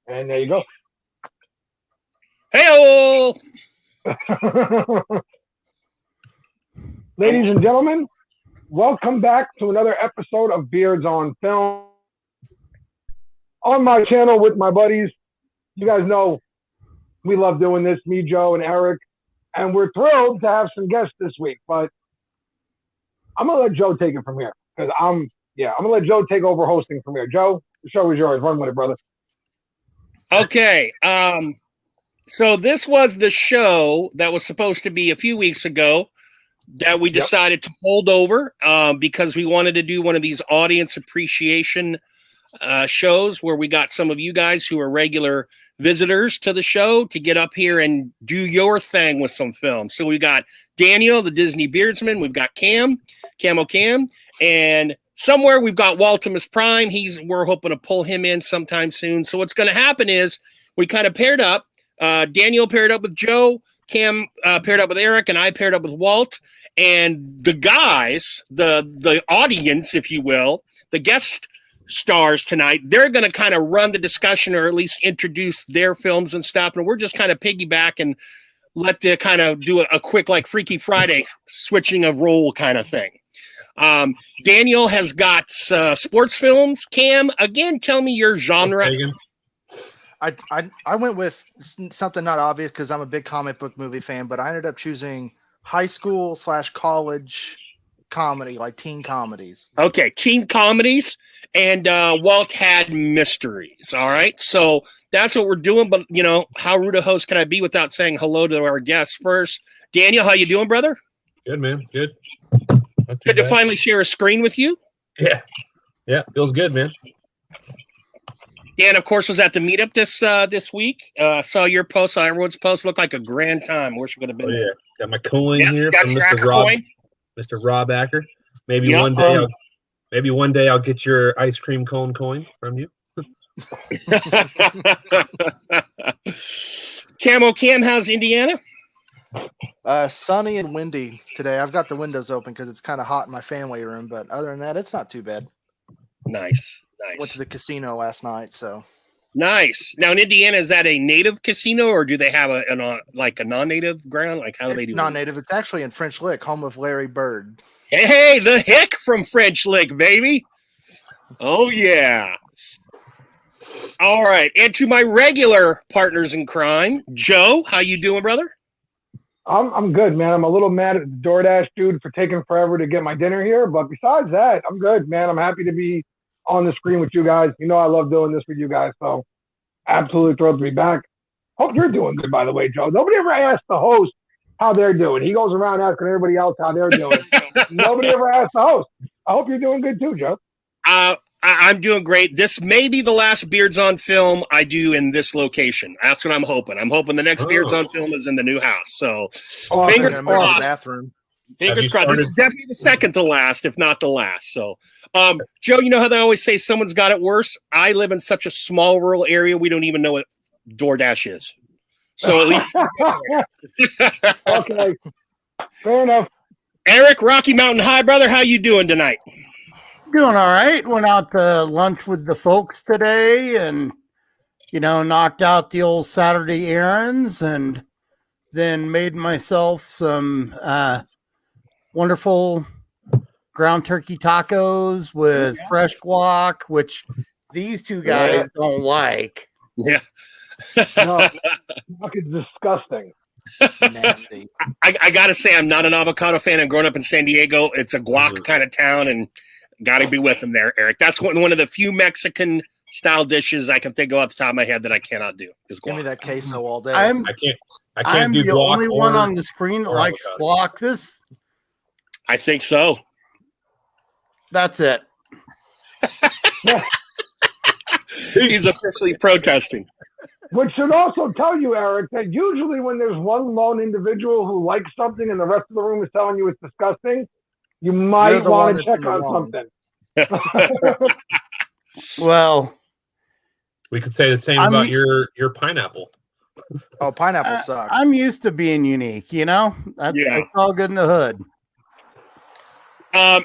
And there you go. Hey-o! Ladies and gentlemen, welcome back to another episode of Beards on Film. On my channel with my buddies. You guys know we love doing this, me, Joe, and Eric. And we're thrilled to have some guests this week. But I'm going to let Joe take it from here. Because I'm going to let Joe take over hosting from here. Joe, the show is yours. Run with it, brother. Okay. So this was the show that was supposed to be a few weeks ago that we decided to hold over because we wanted to do one of these audience appreciation shows where we got some of you guys who are regular visitors to the show to get up here and do your thing with some films. So we got Daniel, the Disney Beardsman. We've got Camo Cam, and somewhere we've got Waltimus Prime. We're hoping to pull him in sometime soon. So what's going to happen is we kind of paired up. Daniel paired up with Joe, Cam paired up with Eric, and I paired up with Walt. And the guys, the audience, if you will, the guest stars tonight, they're going to kind of run the discussion or at least introduce their films and stuff. And we're just kind of piggyback and let the kind of do a quick like Freaky Friday switching of role kind of thing. Daniel has got sports films. Cam, again, tell me your genre. I went with something not obvious because I'm a big comic book movie fan, but I ended up choosing high school / college comedy, like teen comedies. Okay, teen comedies, and Walt had mysteries. All right, so that's what we're doing. But you know, how rude a host can I be without saying hello to our guests first? Daniel, how you doing, brother? Good, man. Good. Good to finally share a screen with you. Yeah, feels good, man. Dan, of course, was at the meetup this week. Saw your post. Saw everyone's post. Looked like a grand time. Wish we could have been there. Got my coin here got from your Mr. Rob. coin. Mr. Rob Acker. Maybe one day I'll get your ice cream cone coin from you. Camo Cam, how's Indiana? Sunny and windy today. I've got the windows open because it's kind of hot in my family room, but other than that, it's not too bad. Nice. Went to the casino last night, so. Nice. Now in Indiana, is that a native casino or do they have a non-native ground? Like how do they do it? Non-native. It's actually in French Lick, home of Larry Bird. Hey, the Hick from French Lick, baby. Oh yeah. All right. And to my regular partners in crime, Joe, how you doing, brother? I'm good, man. I'm a little mad at the DoorDash dude for taking forever to get my dinner here, but besides that, I'm good, man. I'm happy to be on the screen with you guys. You know I love doing this with you guys, so absolutely thrilled to be back. Hope you're doing good, by the way, Joe. Nobody ever asked the host how they're doing. He goes around asking everybody else how they're doing. Nobody ever asked the host. I hope you're doing good too, Joe. I'm doing great. This may be the last Beards on Film I do in this location. That's what I'm hoping. I'm hoping the next Beards on Film is in the new house. So fingers crossed. Bathroom. Fingers crossed. This is definitely the second to last, if not the last. So, Joe, you know how they always say someone's got it worse? I live in such a small rural area, we don't even know what DoorDash is. So at least. Okay. Fair enough. Eric, Rocky Mountain High, brother, how you doing tonight? Doing all right. Went out to lunch with the folks today and, knocked out the old Saturday errands and then made myself some wonderful ground turkey tacos with fresh guac, which these two guys don't like. Yeah. No, it's disgusting. Nasty. I got to say, I'm not an avocado fan. I'm growing up in San Diego. It's a guac kind of town, and got to be with them there, Eric. That's one of the few Mexican-style dishes I can think of off the top of my head that I cannot do. Is guac. Give me that queso all day. I can't I'm do the guac only one on the screen that likes guac. I think so. That's it. He's officially protesting. Which should also tell you, Eric, that usually when there's one lone individual who likes something and the rest of the room is telling you it's disgusting, you might want to check on something. Well, we could say the same about your pineapple. Oh, pineapple sucks. I'm used to being unique, It's all good in the hood.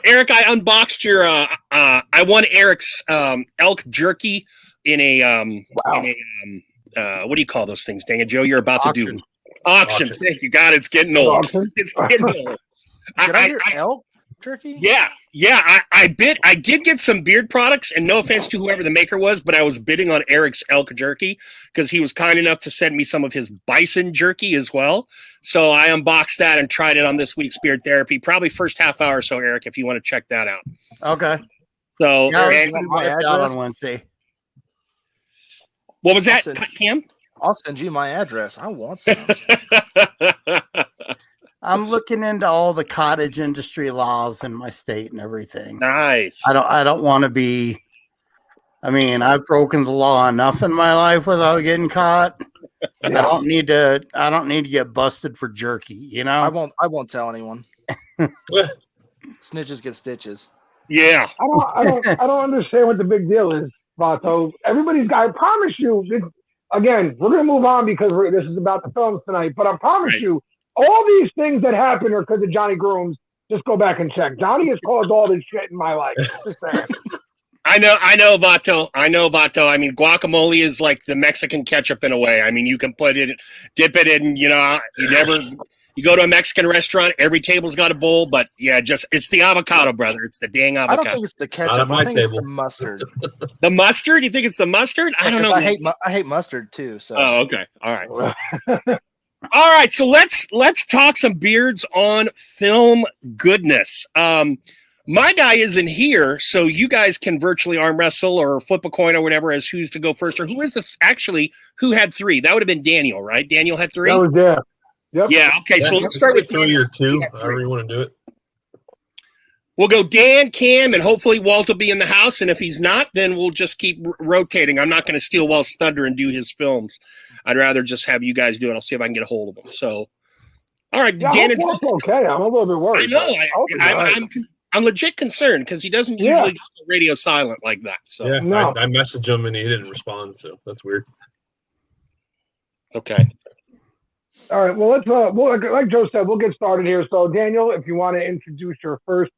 Eric, I unboxed your I won Eric's elk jerky Wow. What do you call those things? Dang it, Joe, you're about to do Auction. auction. Thank you, God. It's getting old. Auction? It's getting old. Did I hear elk jerky? Yeah. I did get some beard products, and no offense to whoever the maker was, but I was bidding on Eric's elk jerky because he was kind enough to send me some of his bison jerky as well. So I unboxed that and tried it on this week's Beard Therapy. Probably first half hour or so, Eric, if you want to check that out. Okay. So Yeah, and- want my out address? on Wednesday. what was that, Awesome. Cam? I'll send you my address. I want some. I'm looking into all the cottage industry laws in my state and everything. Nice. I don't want to be. I mean, I've broken the law enough in my life without getting caught. I don't need to get busted for jerky. You know. I won't tell anyone. Snitches get stitches. Yeah. I don't understand what the big deal is, Vato. Everybody's got. I promise you. Again, we're gonna move on because this is about the films tonight. But I promise Right. you, all these things that happen are because of Johnny Grooms. Just go back and check. Johnny has caused all this shit in my life. Just saying. I know, Vato. I mean, guacamole is like the Mexican ketchup in a way. I mean, you can dip it in, you go to a Mexican restaurant, every table's got a bowl, but yeah, it's the avocado, brother. It's the dang I avocado. don't think it's the Not ketchup. at my I think it's the table. mustard. The mustard? You think it's the mustard? I don't know. I hate mustard too. So Oh, okay. All right. All right, so let's talk some beards on film goodness. My guy isn't here, so you guys can virtually arm wrestle or flip a coin or whatever as who's to go first, or who had 3? That would have been Daniel, right? Daniel had 3? That was there. Yep. Yeah, okay, so let's start with 3 Daniel. or 2, Yeah, however you want to do it. We'll go Dan, Cam, and hopefully Walt will be in the house, and if he's not, then we'll just keep rotating. I'm not going to steal Walt's thunder and do his films. I'd rather just have you guys do it. I'll see if I can get a hold of him. So, all right, Yeah, Dan I and hope it's okay. I'm a little bit I worried. know. but I hope it's all right. I'm legit concerned because he doesn't Yeah. usually just go radio silent like that. So Yeah, No. I messaged him and he didn't respond, so that's weird. okay. All right. Well, let's. Like Joe said, we'll get started here. So, Daniel, if you want to introduce your first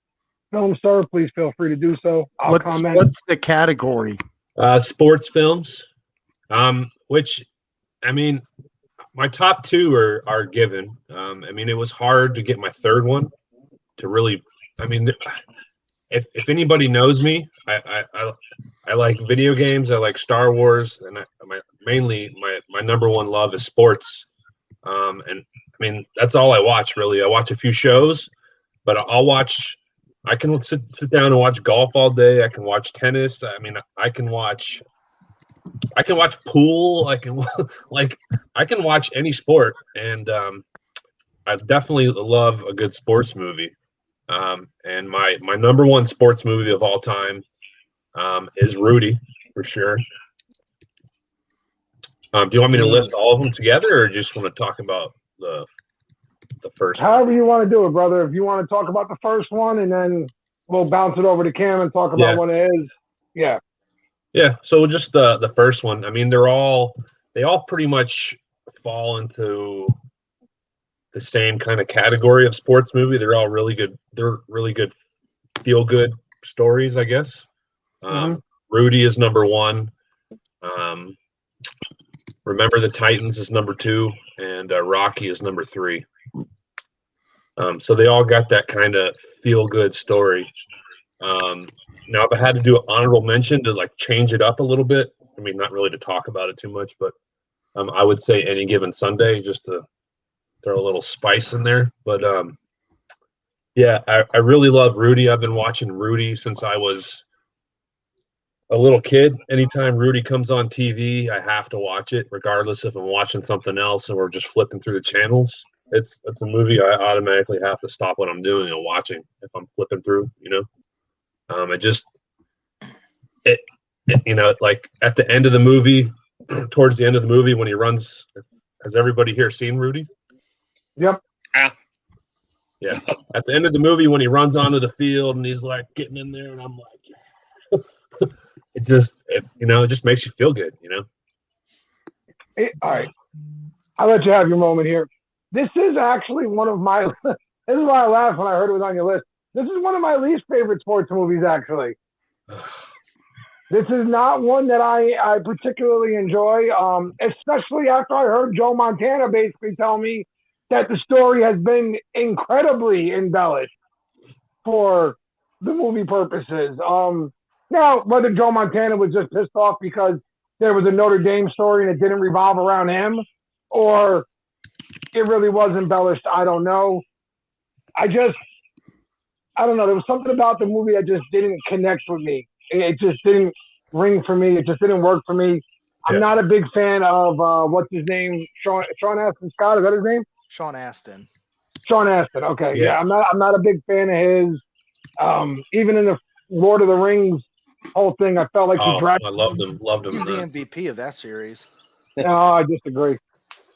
film, sir, please feel free to do so. I'll comment. What's the category? Sports films, which, I mean, my top 2 are given. I mean, it was hard to get my third one to really. I mean, if anybody knows me, I like video games. I like Star Wars, and mainly my number one love is sports. And I mean, that's all I watch really. I watch a few shows, but I can sit down and watch golf all day. I can watch tennis. I mean, I can watch pool. I can watch any sport, and I definitely love a good sports movie. And my number one sports movie of all time is Rudy, for sure. Do you want me to list all of them together, or just want to talk about the first one? However you want to do it, brother. If you want to talk about the first one, and then we'll bounce it over to Cam and talk about what it is. Yeah. Yeah. So just the first one. I mean, they all pretty much fall into the same kind of category of sports movie. They're all really good. They're really good, feel good stories, I guess. Rudy is number 1. Remember the Titans is number 2, and Rocky is number 3. So they all got that kind of feel good story. Now, if I had to do an honorable mention to like change it up a little bit, I mean, not really to talk about it too much, but I would say Any Given Sunday, just to throw a little spice in there. But yeah, I really love Rudy. I've been watching Rudy since I was a little kid. Anytime Rudy comes on TV, I have to watch it, regardless if I'm watching something else and we're just flipping through the channels. It's a movie I automatically have to stop what I'm doing and watching if I'm flipping through, you know. Like at the end of the movie, towards the end of the movie when he runs, has everybody here seen Rudy? Yep. Yeah. At the end of the movie when he runs onto the field and he's like getting in there, and I'm like, it just makes you feel good, you know. All right. I'll let you have your moment here. This is actually one of my. This is why I laughed when I heard it was on your list. This is one of my least favorite sports movies, actually. This is not one that I particularly enjoy, especially after I heard Joe Montana basically tell me that the story has been incredibly embellished for the movie purposes. Now, whether Joe Montana was just pissed off because there was a Notre Dame story and it didn't revolve around him, or it really was embellished, I don't know. I don't know. There was something about the movie that just didn't connect with me. It just didn't ring for me. It just didn't work for me. I'm not a big fan of what's his name, Sean Astin Scott. Is that his name? Sean Astin. Sean Astin. Okay, Yeah. I'm not a big fan of his. Even in the Lord of the Rings whole thing, I felt like he Oh, dragged. I loved him. Loved him. He's in the that. MVP of that series. No, I disagree.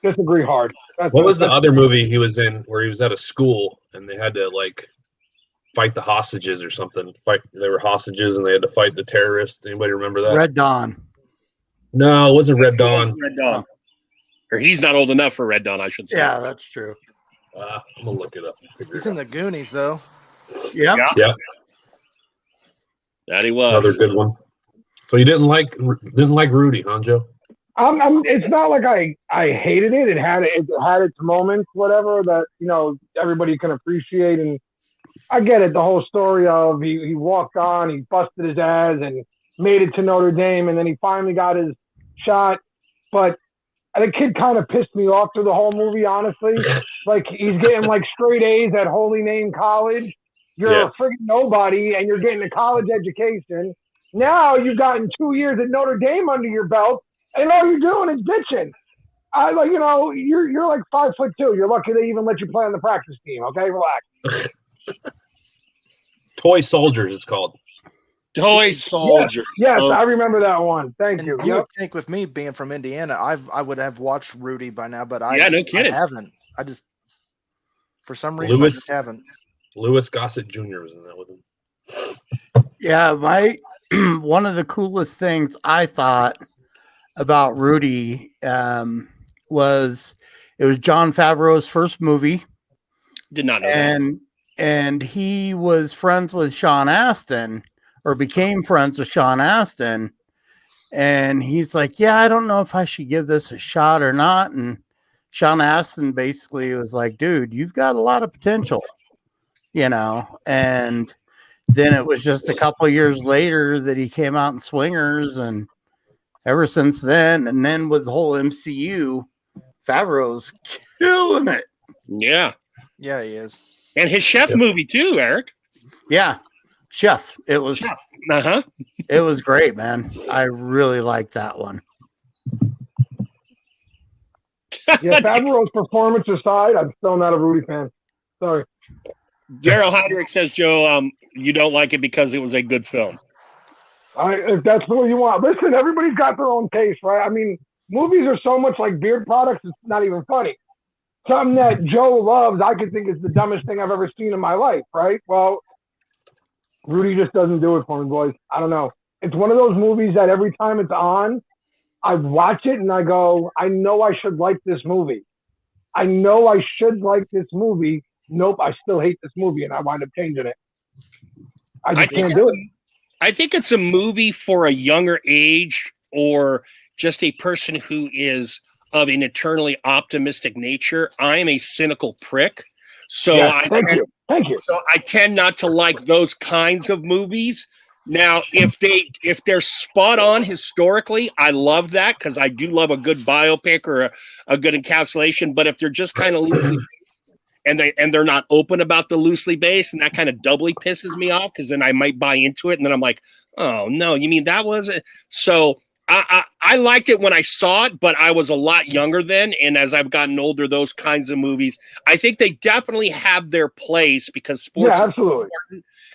Disagree hard. What was the other movie he was in where he was at a school and they had to like fight the hostages or something? They were hostages and they had to fight the terrorists. Anybody remember that? Red Dawn. No, it wasn't Red Dawn. Red Dawn. Or he's not old enough for Red Dawn, I should say. Yeah, that's true. I'm gonna look it up and figure He's it in out. the Goonies though. Yeah. Yeah, That he was. another good one. So you didn't like Rudy, huh, Joe? It's not like I hated it. It had its moments, whatever, that everybody can appreciate, and I get it. The whole story of he walked on, he busted his ass, and made it to Notre Dame, and then he finally got his shot. But the kid kind of pissed me off through the whole movie, honestly. Like, he's getting like straight A's at Holy Name College. You're a freaking nobody, and you're getting a college education. Now you've gotten 2 years at Notre Dame under your belt, and all you're doing is bitching. You're like 5'2". You're lucky they even let you play on the practice team. Okay, relax. Toy Soldiers, it's called. Toy Soldier. Yes, Oh. I remember that one. Thank And you. you Yep. would think with me being from Indiana, I would have watched Rudy by now, but Yeah, no kidding. I haven't. I just for some reason I Lewis. just haven't. Louis Gossett Jr. was in that with him. Yeah, my one of the coolest things I thought about Rudy was it was Jon Favreau's first movie, Did not know that. and he was friends with Sean Astin, or became friends with Sean Astin, and he's like, "Yeah, I don't know if I should give this a shot or not." And Sean Astin basically was like, "Dude, you've got a lot of potential, And then it was just a couple of years later that he came out in Swingers, and ever since then, and then with the whole MCU, Favreau's killing it. Yeah. Yeah, he is. And his chef movie too, Eric. Yeah, Chef. It was Uh-huh. it was great, man. I really liked that one. Yeah, Favreau's performance aside, I'm still not a Rudy fan. Sorry. Daryl Heinrich says, Joe, you don't like it because it was a good film. If that's what you want. Listen, everybody's got their own taste, right? I mean, movies are so much like beard products, it's not even funny. Something that Joe loves, I could think is the dumbest thing I've ever seen in my life, right? Well, Rudy just doesn't do it for me, boys. I don't know. It's one of those movies that every time it's on, I watch it and I go, I know I should like this movie. I know I should like this movie. Nope, I still hate this movie, and I wind up changing it. I just can't do it. I think it's a movie for a younger age, or just a person who is of an eternally optimistic nature. I am a cynical prick, so Yeah, thank you. So I tend not to like those kinds of movies. Now, if they're spot on historically, I love that, because I do love a good biopic or a good encapsulation. But if they're just kind of loosely based, and they're not open about the loosely based, and that kind of doubly pisses me off, because then I might buy into it, and then I'm like, oh no, you mean that wasn't? So I liked it when I saw it, but I was a lot younger then, and as I've gotten older, those kinds of movies, I think they definitely have their place, because sports, Yeah, absolutely.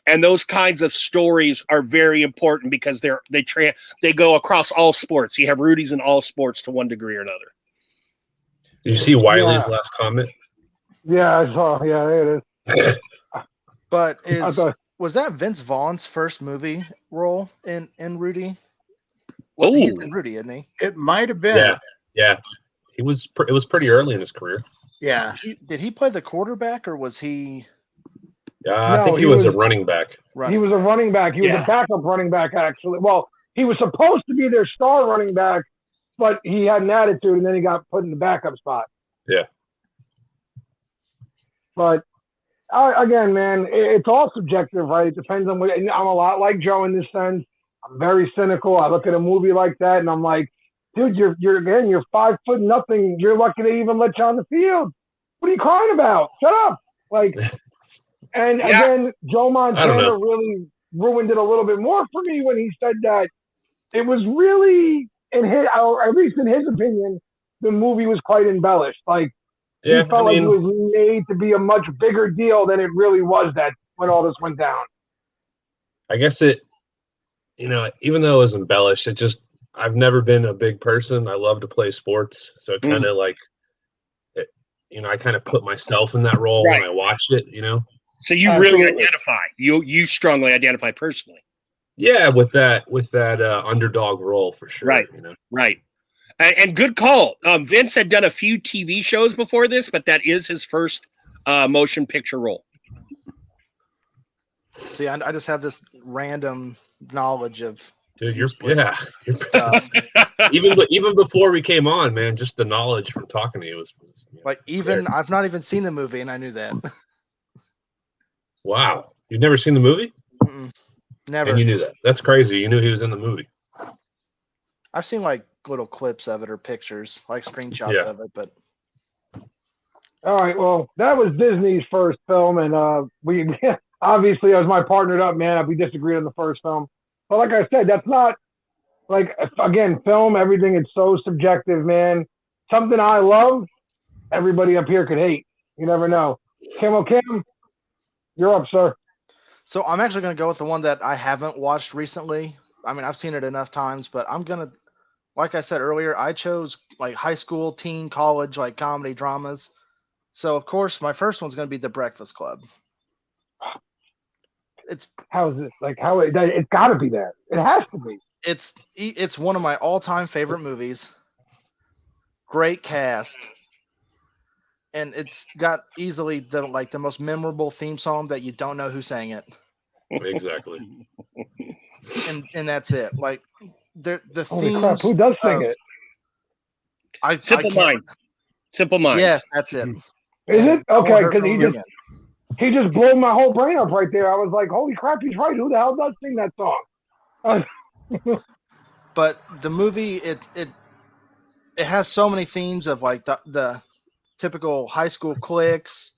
and those kinds of stories are very important, because they go across all sports. You have Rudy's in all sports to one degree or another. Did you see Wiley's last comment? Yeah, I saw. Yeah, there it is. But I thought, was that Vince Vaughn's first movie role in Rudy? Oh, He's in Rudy, isn't he? It might have been. Yeah. It was pretty early in his career. Yeah. Did he play the quarterback, or was he Yeah, I No, think he he was a was- running back. running? he was a running back. He was Yeah. a backup running back, actually. Well, he was supposed to be their star running back, but he had an attitude, and then he got put in the backup spot. Yeah. But again, man, it's all subjective, right? It depends on what. I'm a lot like Joe in this sense. I'm very cynical. I look at a movie like that, and I'm like, dude, you're 5 foot nothing. You're lucky they even let you on the field. What are you crying about? Shut up. Like, and again, Joe Montana really ruined it a little bit more for me when he said that it was really, or at least in his opinion, the movie was quite embellished. Like, he felt like it was made to be a much bigger deal than it really was that when all this went down. I guess even though it was embellished, I've never been a big person. I love to play sports. So it kind of I kind of put myself in that role when I watched it, So you really identify. You strongly identify personally. Yeah, with that underdog role for sure. Right. Right. And good call. Vince had done a few TV shows before this, but that is his first motion picture role. See, I just have this random knowledge of. Dude, you're stuff. even before we came on, man, just the knowledge from talking to you was like I've not even seen the movie, and I knew that. Wow, you've never seen the movie? Never. And you knew that? That's crazy. You knew he was in the movie. I've seen like little clips of it or pictures, like screenshots of it, but. All right, well, that was Disney's first film, and we obviously, as my partnered up, man, we disagreed on the first film. But like I said, that's not like, again, film, everything is so subjective, man. Something I love, everybody up here could hate. You never know. Kim, you're up, sir. So I'm actually going to go with the one that I haven't watched recently. I mean, I've seen it enough times, but I'm going to, like I said earlier, I chose like high school, teen, college, like comedy dramas. So, of course, my first one's going to be The Breakfast Club. How is it? Like, it's got to be that. It has to be. It's one of my all-time favorite movies. Great cast. And it's got easily the most memorable theme song that you don't know who sang it. Exactly. And that's it. Like the Holy themes. crap, who does sing it? Simple Minds. Simple Minds. Yes, that's it. Is it? Okay, because he just blew my whole brain up right there. I was like, holy crap, he's right. Who the hell does sing that song? But the movie, it has so many themes of like the typical high school cliques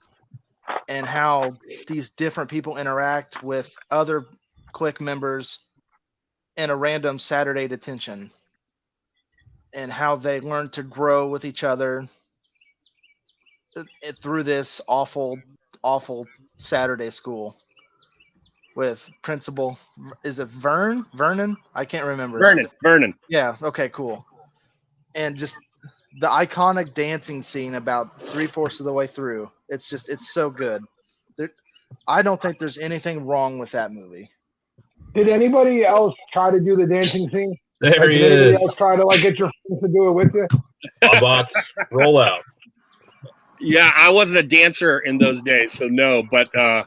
and how these different people interact with other clique members in a random Saturday detention and how they learn to grow with each other through this awful Saturday school with principal. Is it Vernon? I can't remember. Vernon. Yeah. Okay, cool. And just the iconic dancing scene about 3/4 of the way through. It's so good. I don't think there's anything wrong with that movie. Did anybody else try to do the dancing scene? There he is. Did anybody else try to get your friends to do it with you? Bots, roll out. Yeah, I wasn't a dancer in those days, so no, but that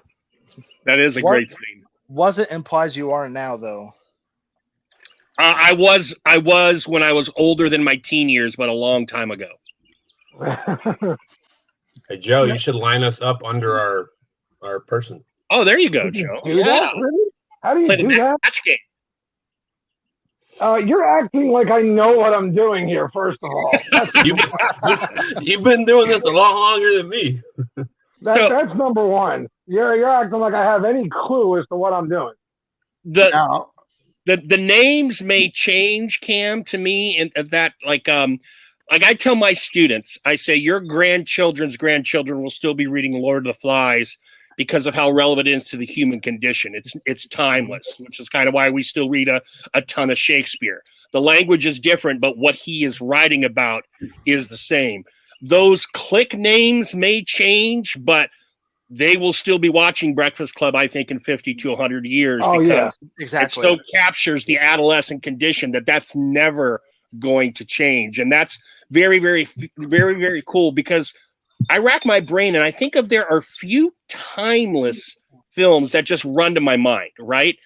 is a great scene. Was it implies you are now, though? I was when I was older than my teen years, but a long time ago. Hey, Joe, you should line us up under our person. Oh, there you go, Joe. Yeah. Really? How do you do that? Match game. You're acting like I know what I'm doing here, first of all. You've been doing this a lot longer than me. That's number one. You're acting like I have any clue as to what I'm doing. The names may change, Cam, to me, and that like I tell my students, I say your grandchildren's grandchildren will still be reading Lord of the Flies because of how relevant it is to the human condition. It's timeless, which is kind of why we still read a ton of Shakespeare. The language is different, but what he is writing about is the same. Those clique names may change, but they will still be watching Breakfast Club, I think, in 50 to 100 years. Oh, because yeah, exactly. It so captures the adolescent condition that's never going to change. And that's very, very, very, very cool because I rack my brain and I think there are few timeless films that just run to my mind, right?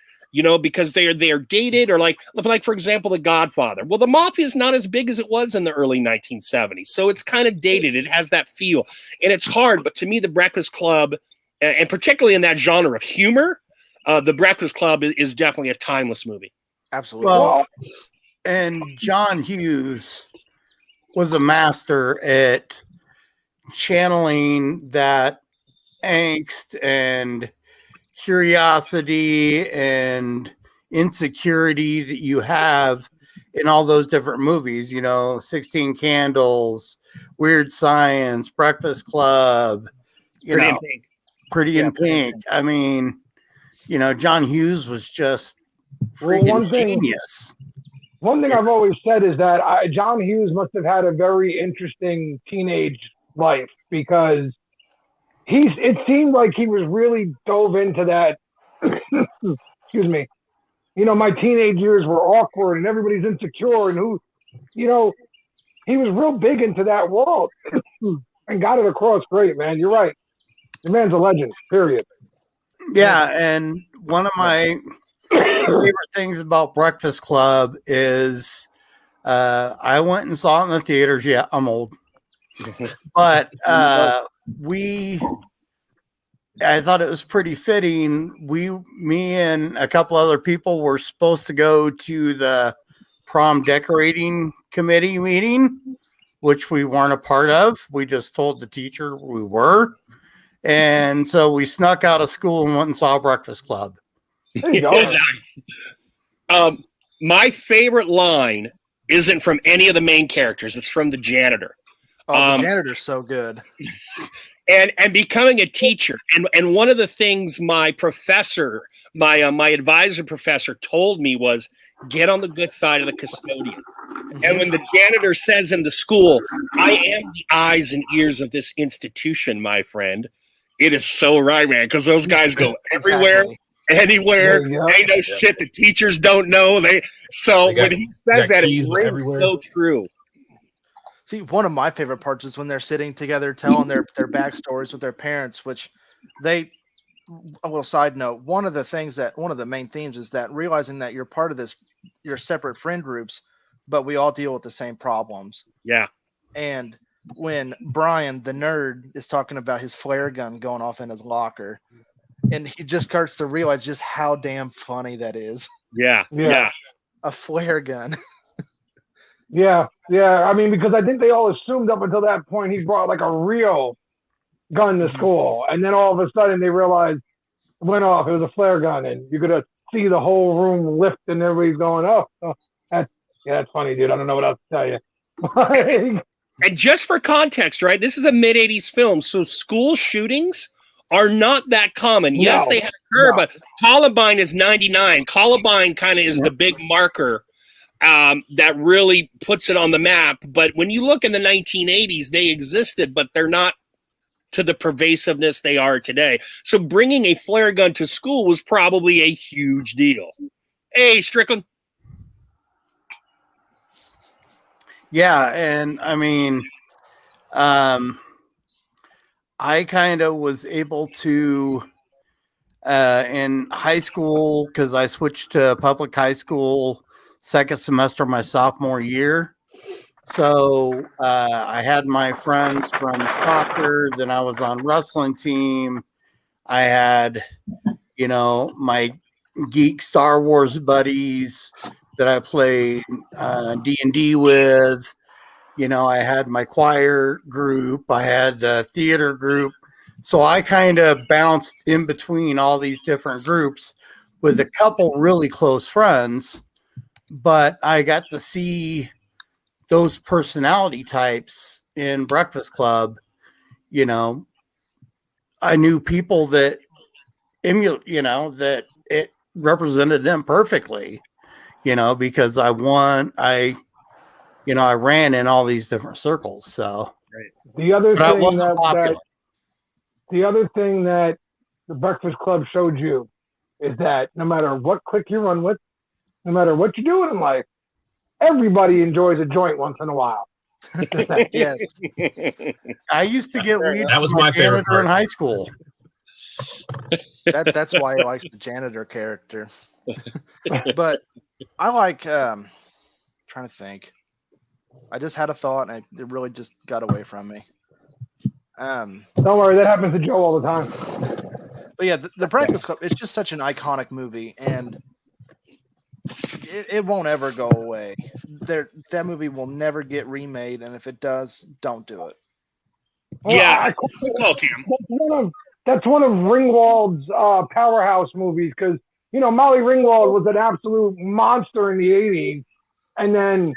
because they're dated, or like for example, The Godfather. Well, the mafia is not as big as it was in the early 1970s, so it's kind of dated. It has that feel, and it's hard. But to me, The Breakfast Club, and particularly in that genre of humor, The Breakfast Club is definitely a timeless movie. Absolutely. Well, and John Hughes was a master at channeling that angst and curiosity and insecurity that you have in all those different movies, 16 Candles, Weird Science, Breakfast Club, Pretty in Pink. I mean, John Hughes was just freaking genius. One thing I've always said is that John Hughes must have had a very interesting teenage life, because it seemed like he was really dove into that. Excuse me. My teenage years were awkward and everybody's insecure, and he was real big into that world and got it across great, man. You're right. The man's a legend, period. Yeah, and one of my favorite things about Breakfast Club is I went and saw it in the theaters. Yeah, I'm old. But I thought it was pretty fitting. Me and a couple other people were supposed to go to the prom decorating committee meeting, which we weren't a part of. We just told the teacher we were. And so we snuck out of school and went and saw Breakfast Club. There you go. Nice. My favorite line isn't from any of the main characters. It's from the janitor. Oh, the janitor's so good. And becoming a teacher. And one of the things my professor, my advisor professor told me was, get on the good side of the custodian. And when the janitor says in the school, I am the eyes and ears of this institution, my friend, it is so right, man, because those guys go everywhere, anywhere. They know shit the teachers don't know. When he says that, it rings so true. See, one of my favorite parts is when they're sitting together telling their backstories with their parents, which a little side note, one of the main themes is that realizing that you're part of this, you're separate friend groups, but we all deal with the same problems. Yeah. And when Brian, the nerd, is talking about his flare gun going off in his locker, and he just starts to realize just how damn funny that is. Yeah. A flare gun. Yeah. I mean, because I think they all assumed up until that point he brought like a real gun to school, and then all of a sudden they realized it went off. It was a flare gun, and you could see the whole room lift, and everybody's going, "Oh, that's funny, dude. I don't know what else to tell you." And just for context, right? This is a mid-'80s film, so school shootings are not that common. Yes, they have occurred, but Columbine is 99. Columbine kind of is the big marker that really puts it on the map. But when you look in the 1980s, they existed, but they're not to the pervasiveness they are today. So bringing a flare gun to school was probably a huge deal. Hey, Strickland. Yeah, and I mean, I kind of was able to, in high school, because I switched to public high school second semester of my sophomore year. So I had my friends from soccer, then I was on wrestling team. I had, my geek Star Wars buddies that I played D&D with. I had my choir group. I had the theater group. So I kind of bounced in between all these different groups with a couple really close friends. But I got to see those personality types in Breakfast Club. I knew people that that it represented them perfectly. Because I ran in all these different circles. So the other thing that the Breakfast Club showed you is that no matter what clique you run with, no matter what you're doing in life, everybody enjoys a joint once in a while. Yes. I used to get weed. That was my favorite part in high school. That's why he likes the janitor character. But I like trying to think. I just had a thought and it really just got away from me. Don't worry, that happens to Joe all the time. But yeah, the Breakfast Club, it's just such an iconic movie, and it won't ever go away. That movie will never get remade, and if it does, don't do it. Well, Yeah. Oh, Cam. That's one of Ringwald's powerhouse movies because, Molly Ringwald was an absolute monster in the 80s, and then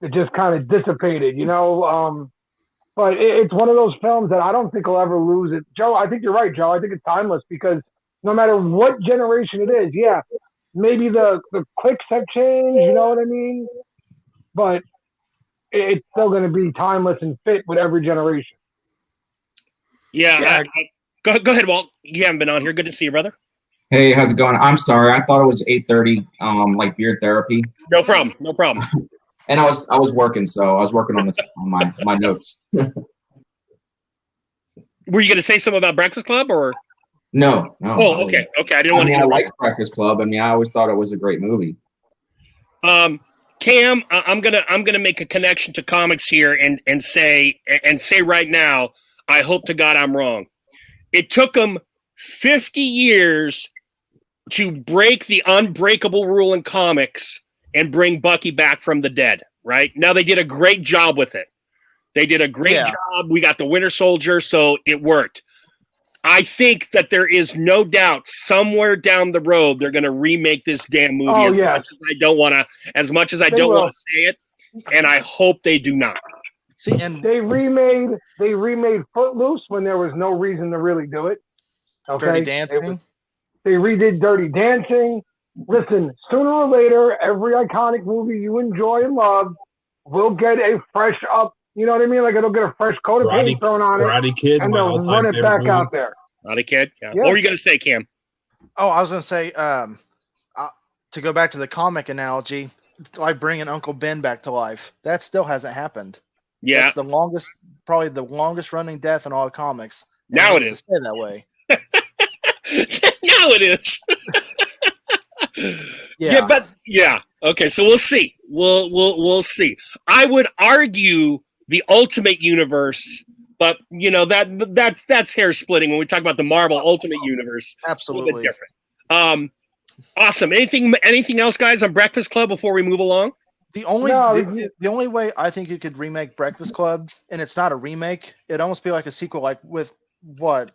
it just kind of dissipated, But it's one of those films that I don't think will ever lose it. Joe, I think you're right, Joe. I think it's timeless because no matter what generation it is, yeah, maybe the clicks have changed, you know what I mean? But it's still going to be timeless and fit with every generation. Yeah. Go ahead, Walt. You haven't been on here. Good to see you, brother. Hey, how's it going? I'm sorry. I thought it was 8:30, like beard therapy. No problem. And I was working, so I was working on my notes. Were you going to say something about Breakfast Club or? No. Oh, okay. I didn't want to. I like Breakfast Club. I always thought it was a great movie. Cam, I'm gonna make a connection to comics here and say right now, I hope to God I'm wrong. It took them 50 years to break the unbreakable rule in comics and bring Bucky back from the dead, right? Now they did a great job with it. They did a great job. We got the Winter Soldier, so it worked. I think that there is no doubt somewhere down the road they're going to remake this damn movie. Oh, as yeah. much as I don't want to say it, and I hope they do not. See, and They remade Footloose when there was no reason to really do it. Okay? Dirty Dancing. They redid Dirty Dancing. Listen, sooner or later, every iconic movie you enjoy and love will get a fresh up. You know what I mean? Like it'll get a fresh coat of paint thrown on it, Karate Kid, and my they'll all-time run it favorite back movie. out there. Not a kid. Yeah. Yeah. What were you going to say, Cam? Oh, I was going to say, to go back to the comic analogy, it's like bringing Uncle Ben back to life. That still hasn't happened. Yeah. It's probably the longest running death in all comics. And Now it needs is. to stay that way. Now it is. Yeah. But yeah. Okay, so we'll see. We'll see. I would argue the Ultimate Universe, but that's hair splitting when we talk about the Marvel Ultimate Universe. A little bit Absolutely. different. Awesome. Anything else, guys, on Breakfast Club before we move along? The only No, the only way I think you could remake Breakfast Club, and it's not a remake, it'd almost be like a sequel, like with what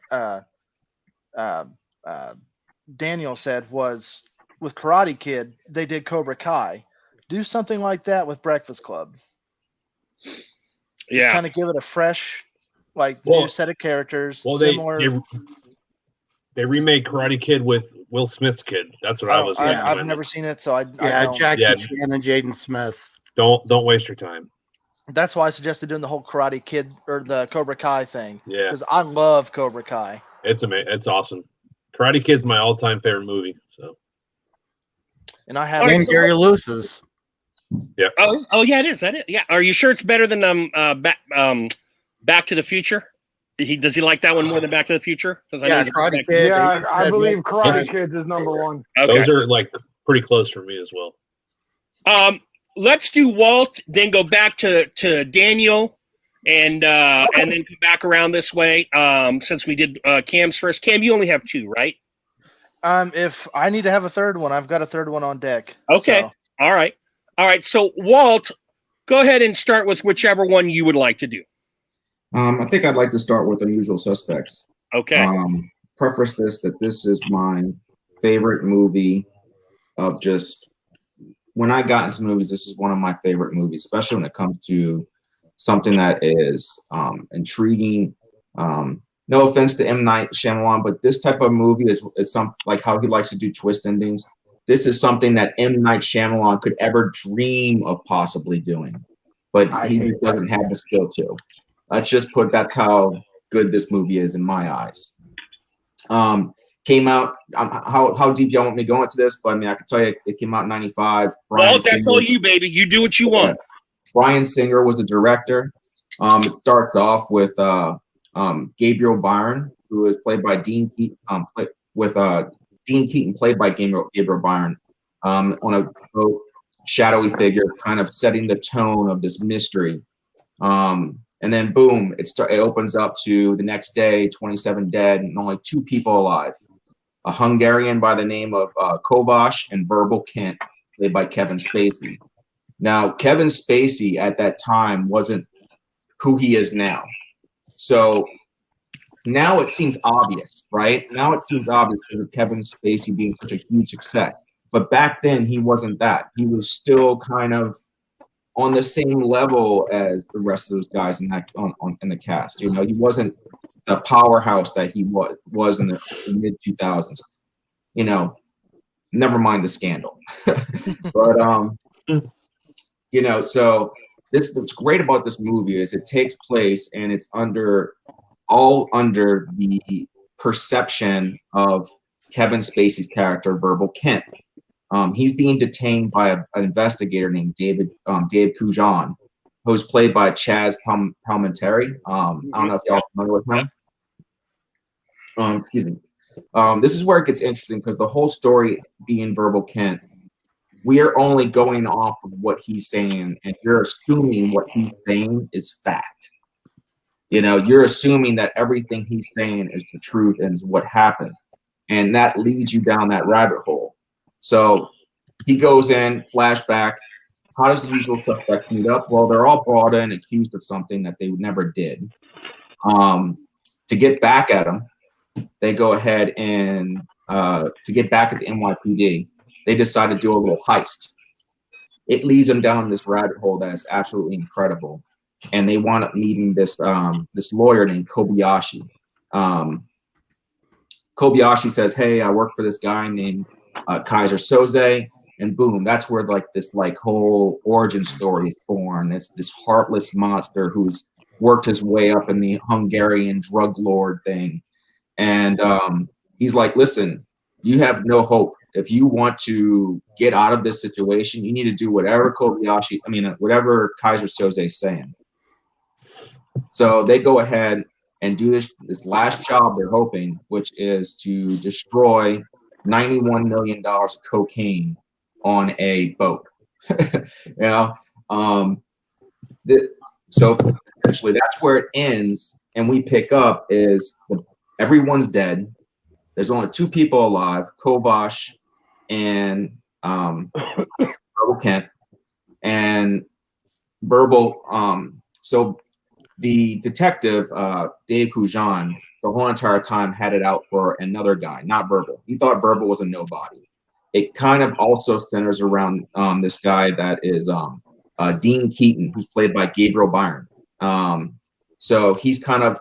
Daniel said was with Karate Kid, they did Cobra Kai. Do something like that with Breakfast Club. Yeah. Kind of give it a fresh, Well- new set of characters. Well, similar. they remade Karate Kid with Will Smith's kid. That's what I was. I've recommending. never seen it, so I Yeah, don't. Jackie Yeah. Chan and Jaden Smith. Don't waste your time. That's why I suggested doing the whole Karate Kid or the Cobra Kai thing. Yeah, Because I love Cobra Kai. it's amazing. It's awesome. Karate Kid's my all-time favorite movie. So And I have And Gary Lewis's. yeah. Oh yeah, it is. That is. Yeah. Are you sure it's better than Back to the Future? Does he like that one more than Back to the Future? Because Yeah, Karate Kid. Yeah, he I said, believe Karate Yes. Kids is number one. Okay. Those are like pretty close for me as well. Let's do Walt, then go back to Daniel, and then come back around this way. Since we did Cam's first. Cam, you only have two, right? If I need to have a third one, I've got a third one on deck. Okay. So, All right. So Walt, go ahead and start with whichever one you would like to do. I think I'd like to start with Unusual Suspects. Okay. Preface this that this is my favorite movie of just when I got into movies. This is one of my favorite movies, especially when it comes to something that is intriguing. No offense to M. Night Shyamalan, but this type of movie is some like how he likes to do twist endings. This is something that M. Night Shyamalan could ever dream of possibly doing, but he just doesn't have the skill to. Let's just put that's how good this movie is in my eyes. Came out. How deep do y'all want me to go into this? But I can tell you, it came out in '95. Walt, that's all you, baby. You do what you want. Bryan Singer was the director. It starts off with Gabriel Byrne, who is played by Dean Keaton, Dean Keaton, played by Gabriel Byrne, on a boat, shadowy figure, kind of setting the tone of this mystery. And then boom, it opens up to the next day, 27 dead and only 2 people alive. A Hungarian by the name of Kovács and Verbal Kint, played by Kevin Spacey. Now, Kevin Spacey at that time wasn't who he is now. So now it seems obvious, right? Now it seems obvious because of Kevin Spacey being such a huge success. But back then, he wasn't that. He was still kind of on the same level as the rest of those guys in the cast. You know, he wasn't the powerhouse that he was in the mid 2000s. You know, never mind the scandal. But you know, so what's great about this movie is it takes place and it's all under the perception of Kevin Spacey's character, Verbal Kint. He's being detained by an investigator named Dave Cujan, who's played by Chaz Palminteri. I don't know if y'all are familiar with him. Excuse me. This is where it gets interesting because the whole story being Verbal Kint, we are only going off of what he's saying, and you're assuming what he's saying is fact. You know, you're assuming that everything he's saying is the truth and is what happened, and that leads you down that rabbit hole. So he goes in, flashback. How does the usual suspects meet up? Well, they're all brought in accused of something that they never did. To get back at him, they go ahead and to get back at the NYPD, they decide to do a little heist. It leads them down this rabbit hole that is absolutely incredible. And they wind up meeting this lawyer named Kobayashi. Kobayashi says, "Hey, I work for this guy named Kaiser Soze," and boom, that's where this whole origin story is born. It's this heartless monster who's worked his way up in the Hungarian drug lord thing, and he's like, "Listen, you have no hope. If you want to get out of this situation, you need to do whatever whatever Kaiser Soze is saying." So they go ahead and do this last job they're hoping, which is to destroy $91 million of cocaine on a boat. You know, so essentially that's where it ends, and we pick up is everyone's dead. There's only 2 people alive, Kovács and Verbal Kint. And Verbal, so the detective, Dave Cujan, the whole entire time had it out for another guy, not Verbal. He thought Verbal was a nobody. It kind of also centers around this guy that is Dean Keaton, who's played by Gabriel Byrne. So he's kind of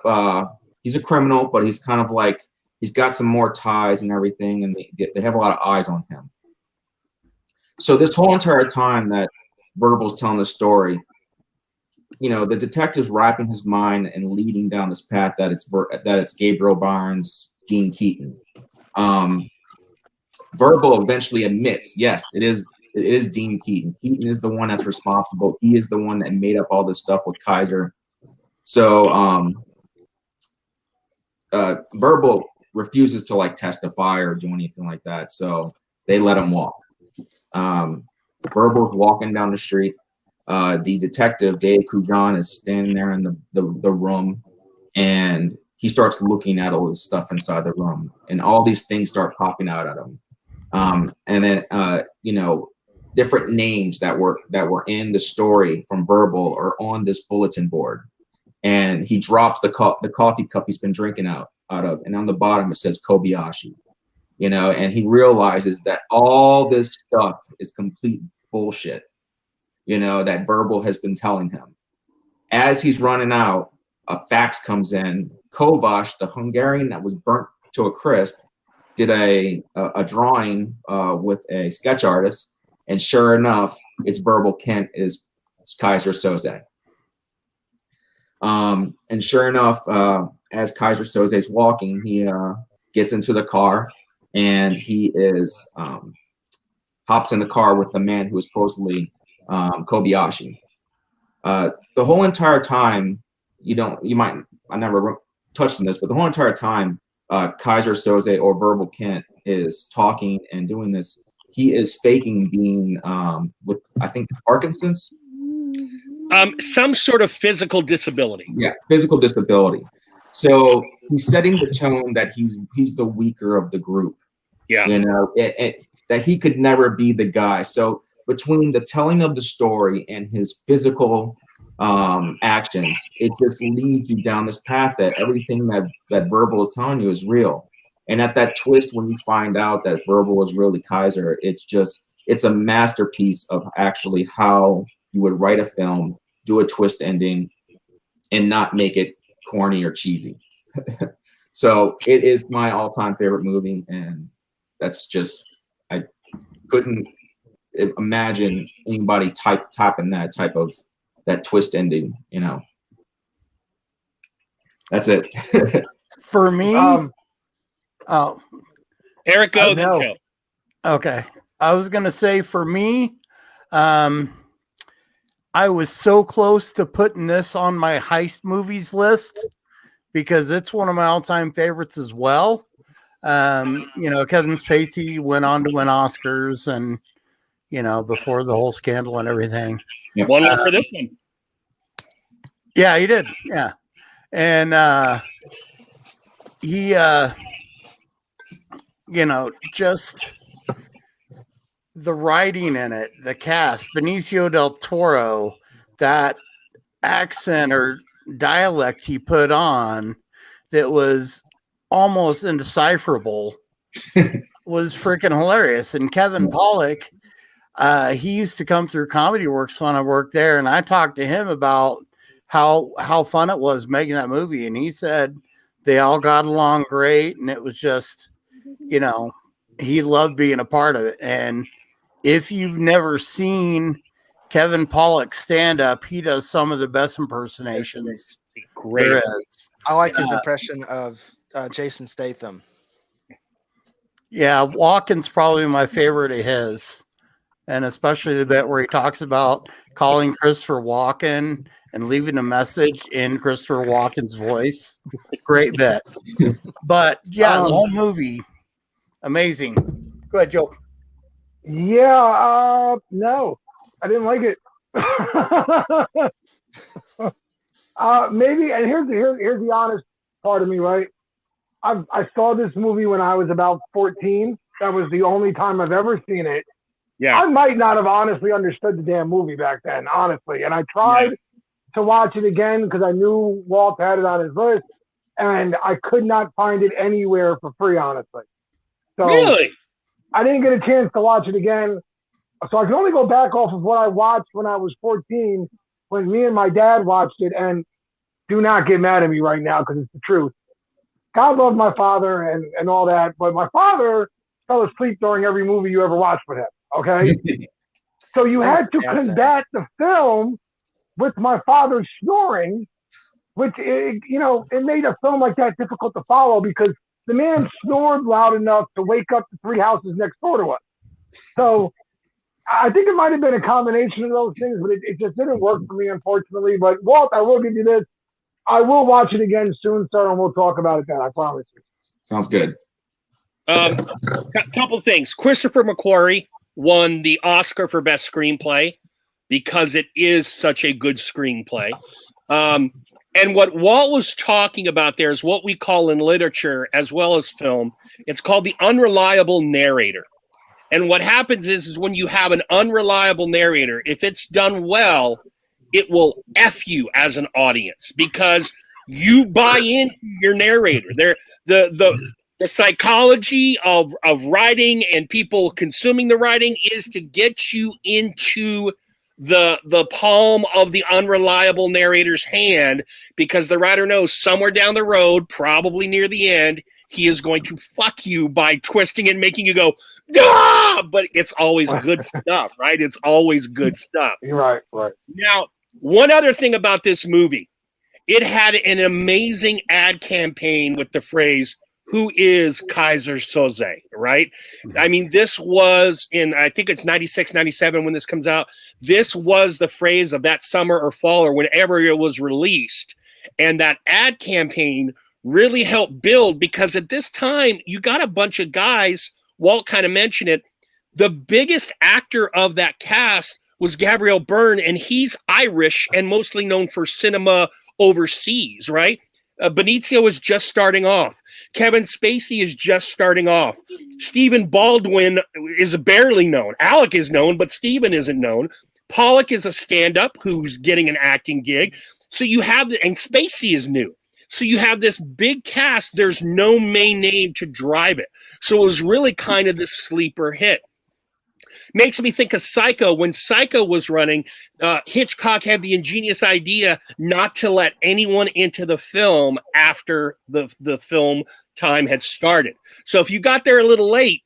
he's a criminal, but he's kind of like he's got some more ties and everything, and they have a lot of eyes on him. So this whole entire time that Verbal's telling the story, you know, the detective's wrapping his mind and leading down this path that it's Gabriel Byrne's Dean Keaton. Verbal eventually admits, yes, it is Dean Keaton. Keaton is the one that's responsible. He is the one that made up all this stuff with Kaiser. So Verbal refuses to testify or do anything like that. So they let him walk. Verbal's walking down the street. The detective, Dave Cujan, is standing there in the room, and he starts looking at all this stuff inside the room, and all these things start popping out at him. And then, you know, different names that were in the story from Verbal are on this bulletin board, and he drops the coffee cup he's been drinking out of, and on the bottom it says Kobayashi. You know, and he realizes that all this stuff is complete bullshit, you know, that Verbal has been telling him. As he's running out, a fax comes in. Kovács, the Hungarian that was burnt to a crisp, did a drawing with a sketch artist, and sure enough, it's Verbal Kint is Kaiser Soze. And sure enough, as Kaiser Soze is walking, he gets into the car, and he hops in the car with the man who is supposedly Kobayashi. The whole entire time, I never touched on this, but the whole entire time, Kaiser Soze or Verbal Kent is talking and doing this, he is faking being with, I think, Parkinson's. Some sort of physical disability. Yeah, physical disability. So he's setting the tone that he's the weaker of the group. Yeah. You know, that he could never be the guy. So between the telling of the story and his physical actions, it just leads you down this path that everything that Verbal is telling you is real. And at that twist, when you find out that Verbal is really Kaiser, it's a masterpiece of actually how you would write a film, do a twist ending, and not make it corny or cheesy. So it is my all-time favorite movie, and that's just, I couldn't imagine anybody topping that type of that twist ending. You know, that's it. For me, oh, Eric, go. No. Then Joe. okay. I was gonna say for me, I was so close to putting this on my heist movies list because it's one of my all-time favorites as well. You know, Kevin Spacey went on to win Oscars, and you know, before the whole scandal and everything. One for this one. Yeah, he did. Yeah. And he you know, just the writing in it, the cast, Benicio del Toro, that accent or dialect he put on that was almost indecipherable was freaking hilarious. And Kevin Pollak, he used to come through Comedy Works when I worked there, and I talked to him about how fun it was making that movie, and he said they all got along great, and it was just, you know, he loved being a part of it. And if you've never seen Kevin Pollak stand up, he does some of the best impersonations there is. I like his impression of Jason Statham. Yeah, Walken's probably my favorite of his, and especially the bit where he talks about calling Christopher Walken and leaving a message in Christopher Walken's voice. Great bit. But yeah, the whole movie, amazing. Go ahead, Joe. Yeah, no, I didn't like it. Maybe, and here's the honest part of me, right? I saw this movie when I was about 14. That was the only time I've ever seen it. Yeah. I might not have honestly understood the damn movie back then, honestly. And I tried to watch it again because I knew Walt had it on his list, and I could not find it anywhere for free, honestly. So Really? I didn't get a chance to watch it again. So I can only go back off of what I watched when I was 14, when me and my dad watched it. And do not get mad at me right now because it's the truth. God loved my father and all that, but my father fell asleep during every movie you ever watched with him. Okay. So you had to combat the film with my father snoring, which, it made a film like that difficult to follow because the man snored loud enough to wake up the three houses next door to us. So I think it might have been a combination of those things, but it just didn't work for me, unfortunately. But Walt, I will give you this. I will watch it again soon, sir, and we'll talk about it then. I promise you. Sounds good. Couple things. Christopher McQuarrie won the Oscar for Best Screenplay because it is such a good screenplay. And what Walt was talking about there is what we call in literature as well as film. It's called the unreliable narrator. And what happens is when you have an unreliable narrator, if it's done well, it will F you as an audience because you buy into your narrator. The psychology of writing and people consuming the writing is to get you into the palm of the unreliable narrator's hand because the writer knows somewhere down the road, probably near the end, he is going to fuck you by twisting and making you go, ah! But it's always good stuff, right? It's always good stuff. You're right. Now, one other thing about this movie, it had an amazing ad campaign with the phrase, "Who is Kaiser Soze?" Right? I mean, this was in, I think it's 96, 97 when this comes out. This was the phrase of that summer or fall or whenever it was released. And that ad campaign really helped build, because at this time you got a bunch of guys. Walt kind of mentioned it. The biggest actor of that cast was Gabriel Byrne, and he's Irish and mostly known for cinema overseas, right? Benicio is just starting off. Kevin Spacey is just starting off. Stephen Baldwin is barely known. Alec is known, but Stephen isn't known. Pollock is a stand-up who's getting an acting gig. So you have, and Spacey is new. So you have this big cast. There's no main name to drive it. So it was really kind of this sleeper hit. Makes me think of Psycho. When Psycho was running, Hitchcock had the ingenious idea not to let anyone into the film after the film time had started. So if you got there a little late,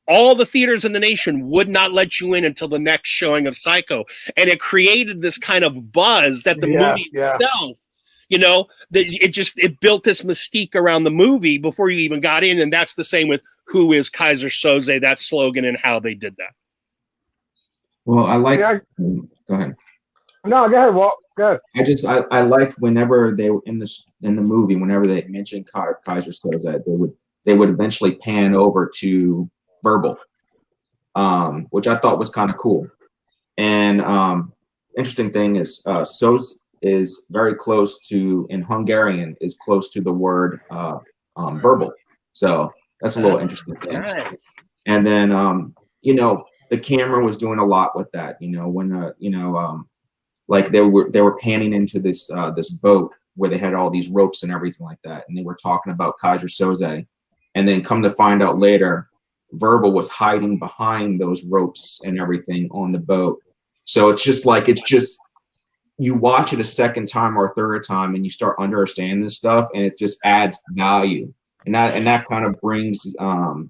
all the theaters in the nation would not let you in until the next showing of Psycho. And it created this kind of buzz that the movie itself, you know, that it built this mystique around the movie before you even got in. And that's the same with Who is Kaiser Soze, that slogan, and how they did that. Well, I like. Yeah. Go ahead. No, go ahead, Walt. Go ahead. I liked whenever they were in the movie, whenever they mentioned Kaiser Soze, they would eventually pan over to Verbal, which I thought was kind of cool. And interesting thing is, Soz is very close to, in Hungarian, is close to the word verbal. So that's a little interesting thing. Nice. And then you know, the camera was doing a lot with that, you know, when like they were panning into this this boat where they had all these ropes and everything like that, and they were talking about Kaiser Soze, and then come to find out later, Verbal was hiding behind those ropes and everything on the boat. So it's just you watch it a second time or a third time, and you start understanding this stuff, and it just adds value, and that kind of brings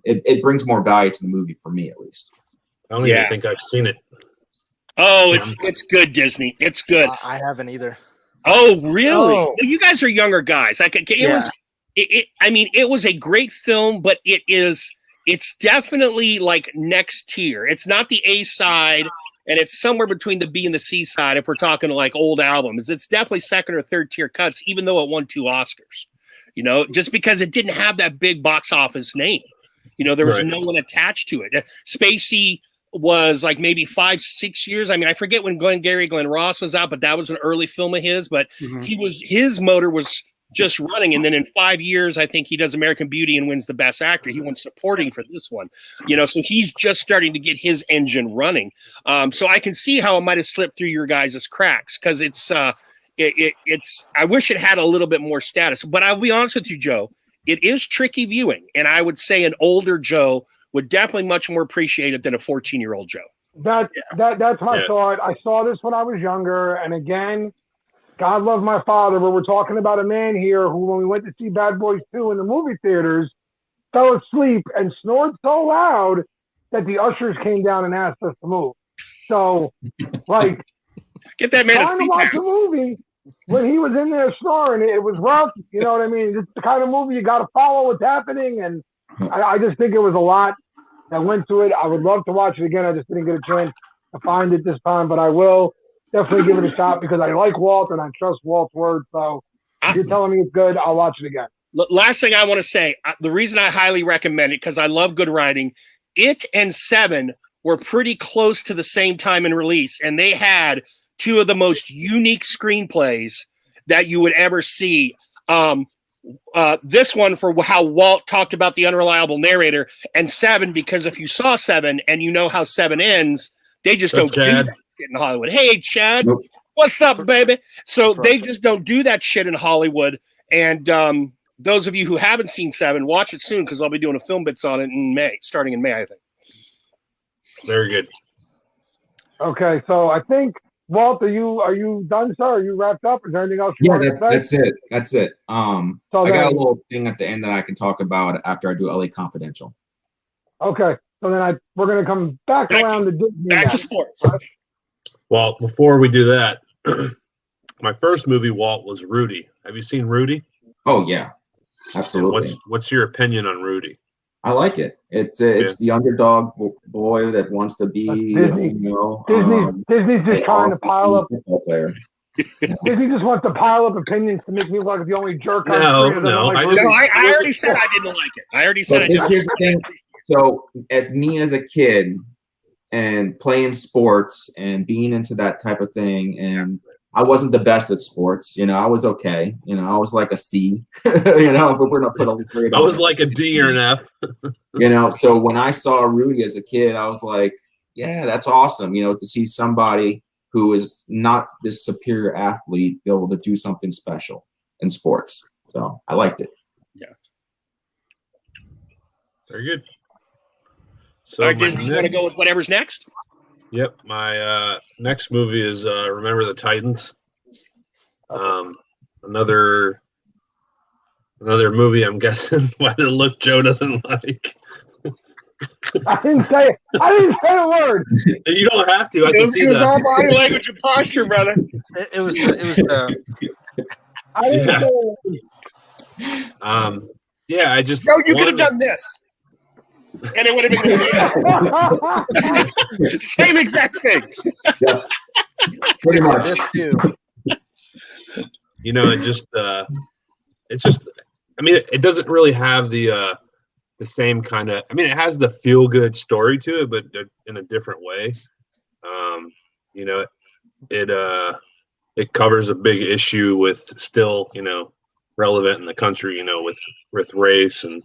it brings more value to the movie for me, at least. I don't even think I've seen it. Oh, it's good, Disney. It's good. I haven't either. Oh, really? Oh. You guys are younger guys. It was a great film, but it's definitely like next tier. It's not the A side, and it's somewhere between the B and the C side if we're talking like old albums. It's definitely second or third tier cuts, even though it won 2 Oscars. You know, just because it didn't have that big box office name. You know, there was no one attached to it. Spacey was like maybe 5-6 years. I mean, I forget when Glenn Ross was out, but that was an early film of his. But his motor was just running, and then in 5 years, I think he does American Beauty and wins the Best Actor. He won supporting for this one, you know. So he's just starting to get his engine running. So I can see how it might have slipped through your guys' cracks, because it's. I wish it had a little bit more status. But I'll be honest with you, Joe. It is tricky viewing, and I would say an older Joe would definitely much more appreciate it than a 14-year-old Joe. That's my thought. I saw this when I was younger, and again, God love my father, but we're talking about a man here who, when we went to see Bad Boys 2 in the movie theaters, fell asleep and snored so loud that the ushers came down and asked us to move. So, like, get that man trying to watch a movie when he was in there snoring, it was rough. You know what I mean? It's the kind of movie you got to follow what's happening, and I just think it was a lot that went to it. I would love to watch it again. I just didn't get a chance to find it this time, but I will definitely give it a shot because I like Walt and I trust Walt's word. So if you're telling me it's good, I'll watch it again. Last thing I want to say, the reason I highly recommend it, because I love good writing, it and Seven were pretty close to the same time in release, and they had 2 of the most unique screenplays that you would ever see. This one for how Walt talked about the unreliable narrator, and Seven, because if you saw Seven and you know how Seven ends, they just don't do that shit in Hollywood. Hey, Chad, what's up, baby? So they just don't do that shit in Hollywood. And those of you who haven't seen Seven, watch it soon, because I'll be doing a film bits on it in May, starting in May, I think. Very good. Okay, so I think, Walt, are you done, sir? Are you wrapped up? Is there anything else you want to say? That's it. That's it. So I got a little thing at the end that I can talk about after I do LA Confidential. Okay, so then we're going to come back around to Disney. Back to sports. Well, before we do that, my first movie, Walt, was Rudy. Have you seen Rudy? Oh yeah, absolutely. What's your opinion on Rudy? I like it. It's the underdog boy that wants to be, Disney. Disney's just trying to pile up. Player. Disney just wants to pile up opinions to make me look like the only jerk on No, screen that doesn't no, like I movies. just- No, I already said I didn't like it. I already said But I didn't. here's the thing. So, as a kid, and playing sports and being into that type of thing, and I wasn't the best at sports. I was okay. I was like a C. But we're not put a grade. I was like a D or an F. So when I saw Rudy as a kid, I was like, yeah, that's awesome. To see somebody who is not this superior athlete be able to do something special in sports. So I liked it. Very good. So All right, my Disney, you want to go with whatever's next? Yep, my next movie is Remember the Titans. Another movie. I'm guessing why the look Joe doesn't like. I didn't say a word. You don't have to. I can see It was all that. body language and posture, brother. It was the I didn't Yeah. say a word. Yeah, I just. No, you could wanted have done this. And it would have been the same exact thing. Pretty much. this too. It's just. I mean, it doesn't really have the same kind of. I mean, it has the feel good story to it, but in a different way. It covers a big issue with still, relevant in the country, with race, and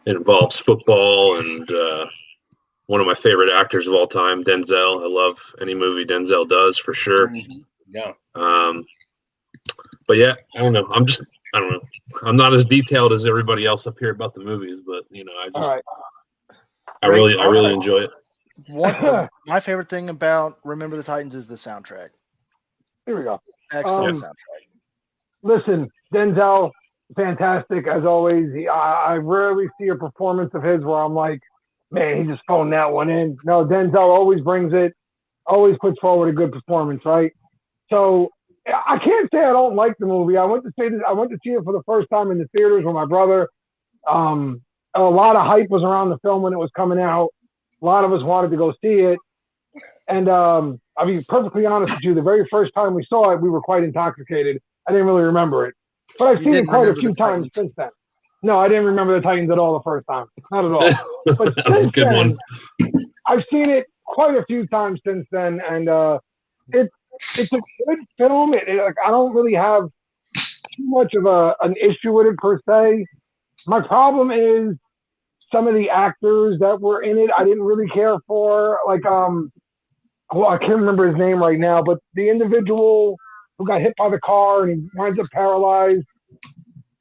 it involves football and one of my favorite actors of all time, Denzel. I love any movie Denzel does for sure. Yeah. But yeah, I don't know. I don't know. I'm not as detailed as everybody else up here about the movies, but All right. I really enjoy it. My favorite thing about Remember the Titans is the soundtrack. Here we go. Excellent soundtrack. Listen, Denzel, fantastic as always. I rarely see a performance of his where I'm like, man, he just phoned that one in. No, Denzel always brings it, always puts forward a good performance, right? So I can't say I don't like the movie. I went to see it for the first time in the theaters with my brother. A lot of hype was around the film when it was coming out. A lot of us wanted to go see it. And I'll be perfectly honest with you, the very first time we saw it, we were quite intoxicated. I didn't really remember it. But I've seen it quite a few times since then. No, I didn't remember the Titans at all the first time. Not at all. But That was a good one. I've seen it quite a few times since then, and it's a good film. I don't really have too much of an issue with it per se. My problem is some of the actors that were in it I didn't really care for. Like I can't remember his name right now, but the individual who got hit by the car and he winds up paralyzed.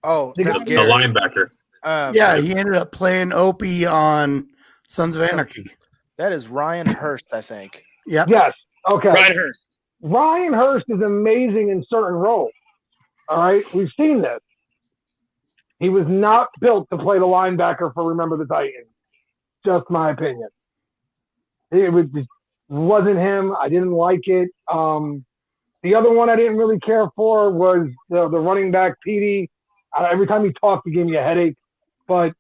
Oh, that's The Gary. linebacker. Yeah, he ended up playing Opie on Sons of Anarchy. That is Ryan Hurst, I think. Yep. Yes. Okay. Ryan Hurst. Ryan Hurst is amazing in certain roles. All right. We've seen this. He was not built to play the linebacker for Remember the Titans. Just my opinion. It wasn't him. I didn't like it. The other one I didn't really care for was the running back, Petey. Every time he talked, he gave me a headache. But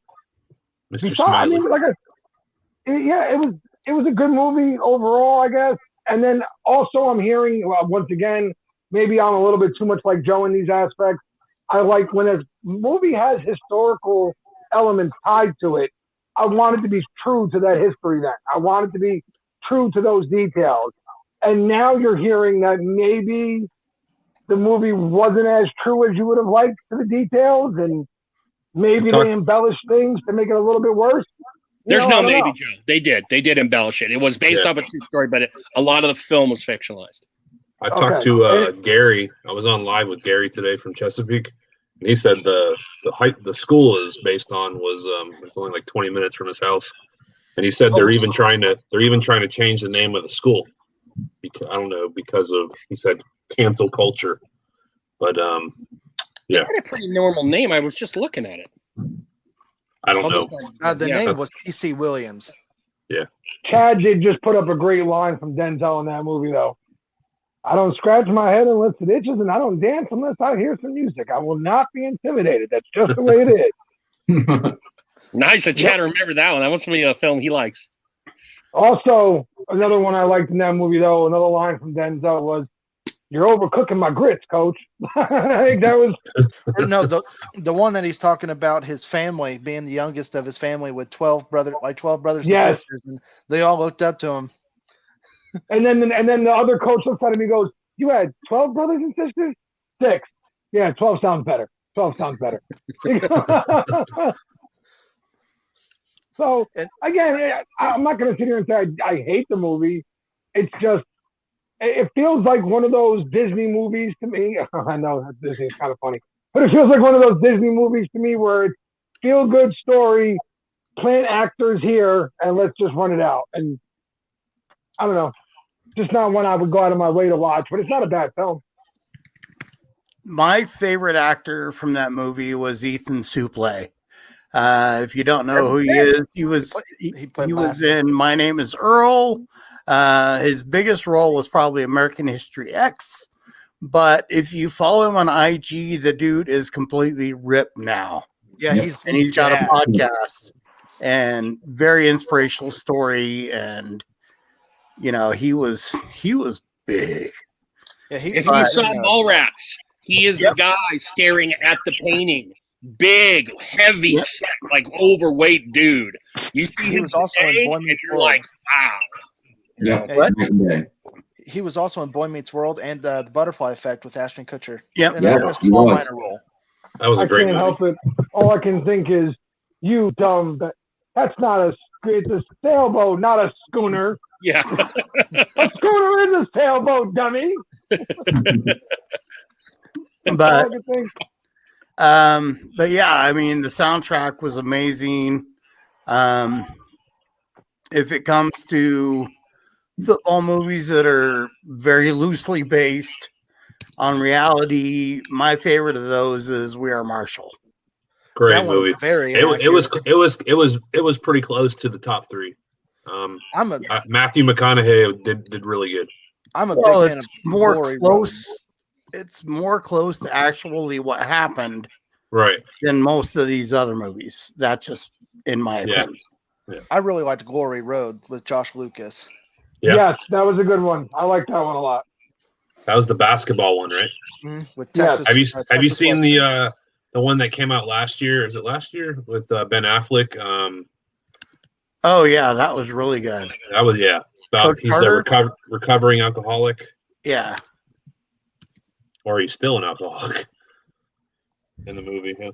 Mr. besides, Smiley. it was a good movie overall, I guess. And then also I'm hearing, once again, maybe I'm a little bit too much like Joe in these aspects. I like when a movie has historical elements tied to it, I want it to be true to that history then. I want it to be true to those details. And now you're hearing that maybe the movie wasn't as true as you would have liked to the details, and maybe they embellished things to make it a little bit worse. There's I no don't maybe, know. Joe. They did embellish it. It was based off a true story, but a lot of the film was fictionalized. I talked to Gary. I was on live with Gary today from Chesapeake, and he said the school is based on was only like 20 minutes from his house, and he said they're even trying to change the name of the school. I don't know, because of, he said, cancel culture, but yeah, It had a pretty normal name. I was just looking at it. I don't know. The name was T.C. Williams. Chad did just put up a great line from Denzel in that movie, though. I don't scratch my head unless it itches, and I don't dance unless I hear some music. I will not be intimidated. That's just the way it is. Nice. Chad, remember that one. That must be a film he likes. Also, another one I liked in that movie, though, another line from Denzel was, "You're overcooking my grits, coach." I think that was Or no, the one that he's talking about, his family being the youngest of his family with 12 brothers and yes. sisters, and they all looked up to him. And then the other coach looks at him and he goes, "You had 12 brothers and sisters? 6. Yeah, 12 sounds better. 12 sounds better." So And again, I'm not going to sit here and say I hate the movie. It's just it feels like one of those Disney movies to me. I know that Disney is kind of funny, but it feels like one of those Disney movies to me where it's feel good story, plant actors here, and let's just run it out. And I don't know, just not one I would go out of my way to watch, but it's not a bad film. My favorite actor from that movie was Ethan Suplee. If you don't know who he is, he was in My Name is Earl. His biggest role was probably American History X. But if you follow him on IG, the dude is completely ripped now. yeah, Yep. He's got a podcast and very inspirational story. And you know, he was big. Yeah, If you saw Mallrats, he is the guy staring at the painting. Big, heavy set, like overweight dude. You see He him was also in today, Boy and Meets you're World. like, wow. Yeah. What? Night and day. He was also in Boy Meets World and The Butterfly Effect with Ashton Kutcher. Yep. And Yes, a he small was. minor role. That was a I great can't movie. help it. All I can think is, you dumb. That's not a. It's a sailboat, not a schooner. Yeah. A schooner is a sailboat, dummy. That's all I But can think. but yeah, I mean, the soundtrack was amazing. If it comes to football movies that are very loosely based on reality, my favorite of those is We Are Marshall. Great That movie. one's very It was accurate. pretty close to the top 3. I'm a Matthew McConaughey did really good. I'm a Well, big fan it's of more Glory close. Road. It's more close to actually what happened Right. than most of these other movies. That's just in my Yeah. opinion. I really liked Glory Road with Josh Lucas. Yeah. Yes, that was a good one. I like that one a lot. That was the basketball one, right? With Yes. Texas. Have you Texas seen Western. the one that came out last year? Is it last year with Ben Affleck? Oh yeah, that was really good. That was about Coach he's Carter? a recovering alcoholic, Yeah. or he's still an alcoholic in the movie. Yeah.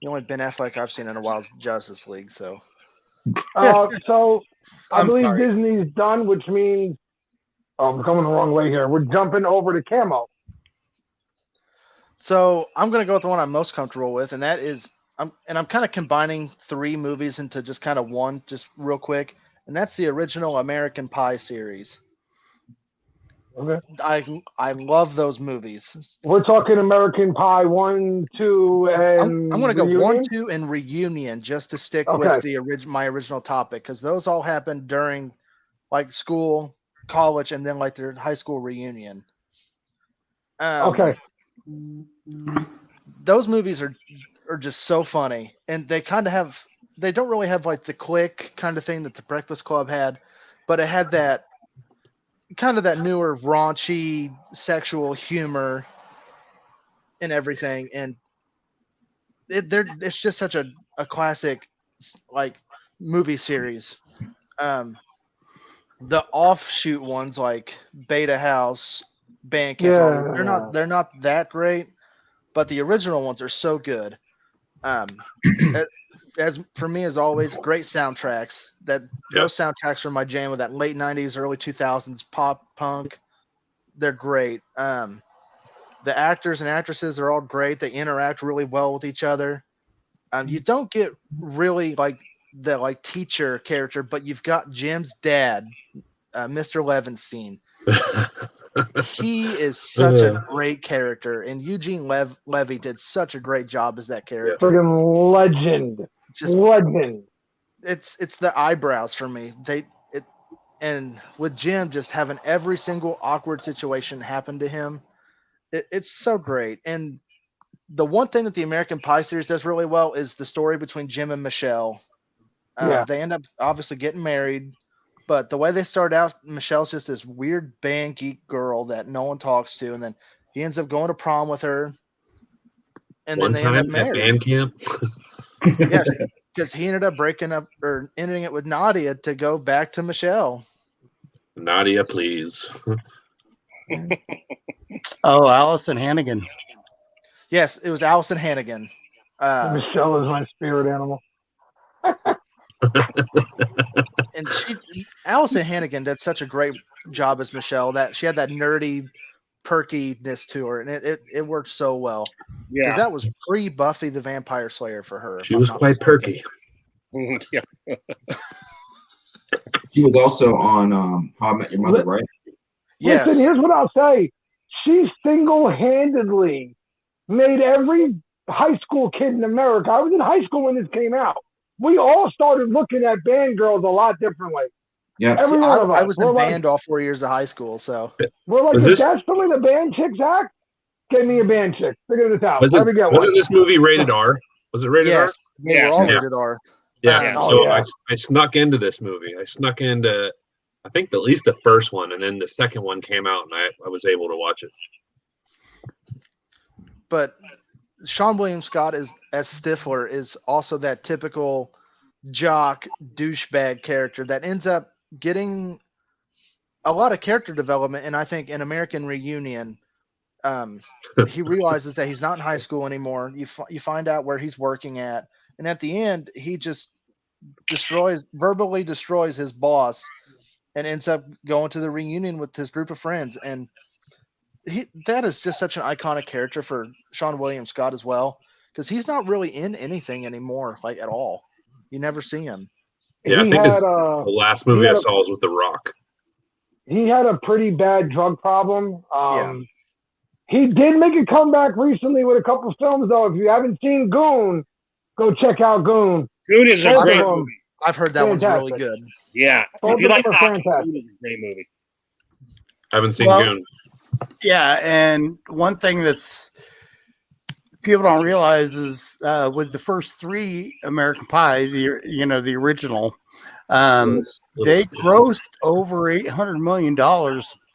The only Ben Affleck I've seen in a while is Justice League. So So I I'm believe sorry. Disney's done, which means I'm coming the wrong way here. We're jumping over to Camo. So I'm gonna go with the one I'm most comfortable with, and that is I'm kind of combining 3 movies into just kind of one, just real quick, and that's the original American Pie series. Okay. I love those movies. We're talking American Pie 1, 2, and I'm gonna go Reunion? 1, 2, and Reunion just to stick Okay. with the my original topic, because those all happened during like school, college, and then like their high school reunion. Okay. Those movies are just so funny, and they don't really have like the click kind of thing that the Breakfast Club had, but it had that kind of that newer raunchy sexual humor and everything, and it's just such a classic like movie series. The offshoot ones like Beta House, Bandcamp, they're not that great, but the original ones are so good. As for me, as always, great soundtracks. Those soundtracks are my jam of that late '90s, early 2000s pop punk. They're great. The actors and actresses are all great. They interact really well with each other. You don't get really like the like teacher character, but you've got Jim's dad, Mr. Levinstein. He is such a great character, and Eugene Levy did such a great job as that character. Friggin' legend. Legend. It's the eyebrows for me. And with Jim just having every single awkward situation happen to him, it's so great. And the one thing that the American Pie series does really well is the story between Jim and Michelle. Yeah. They end up obviously getting married, but the way they start out, Michelle's just this weird band geek girl that no one talks to, and then he ends up going to prom with her, and One then they end up time at married. band camp. Yeah, because he ended up breaking up or ending it with Nadia to go back to Michelle. Nadia, please. Oh, Allison Hannigan. Yes, it was Allison Hannigan. Michelle is my spirit animal. And Allison Hannigan did such a great job as Michelle, that she had that nerdy perkiness to her, and it worked so well. Because Yeah. that was pre Buffy the Vampire Slayer for her. if She I'm was not quite mistaken. perky. Yeah. She was also on How I Met Your Mother, right? Yes. Listen, here's what I'll say. She single-handedly made every high school kid in America. I was in high school when this came out. We all started looking at band girls a lot differently. Yeah. Every one of us. I was in We're like- band all 4 years of high school, so We're like, Was if this- that's the way the band chicks act, get me a band chick. Figure this out. Wasn't, Let me get one. wasn't this movie rated R? Was it rated R? yes, they Yeah. were all Yeah. rated R. Yeah. Yeah. Oh, So yeah. I snuck into this movie. I snuck into, I think, at least the first one, and then the second one came out, and I was able to watch it. But Sean William Scott as Stifler is also that typical jock douchebag character that ends up getting a lot of character development. And I think in American Reunion, he realizes that he's not in high school anymore. You find out where he's working at, and at the end, he just verbally destroys his boss, and ends up going to the reunion with his group of friends. And that is just such an iconic character for Sean William Scott as well, because he's not really in anything anymore, like at all. You never see him. Yeah, I He think had, it's the last movie I saw was with The Rock. he had a pretty bad drug problem. Yeah. He did make a comeback recently with a couple films, though. If you haven't seen Goon, go check out Goon. Goon is a Both great of 'em. movie. I've heard that one's really Fantastic. good. Yeah. Both If you of like them are hockey, fantastic. Goon is a great movie. I haven't seen Well- Goon. Yeah, and one thing that's people don't realize is with the first three American Pie, the original, they grossed over $800 million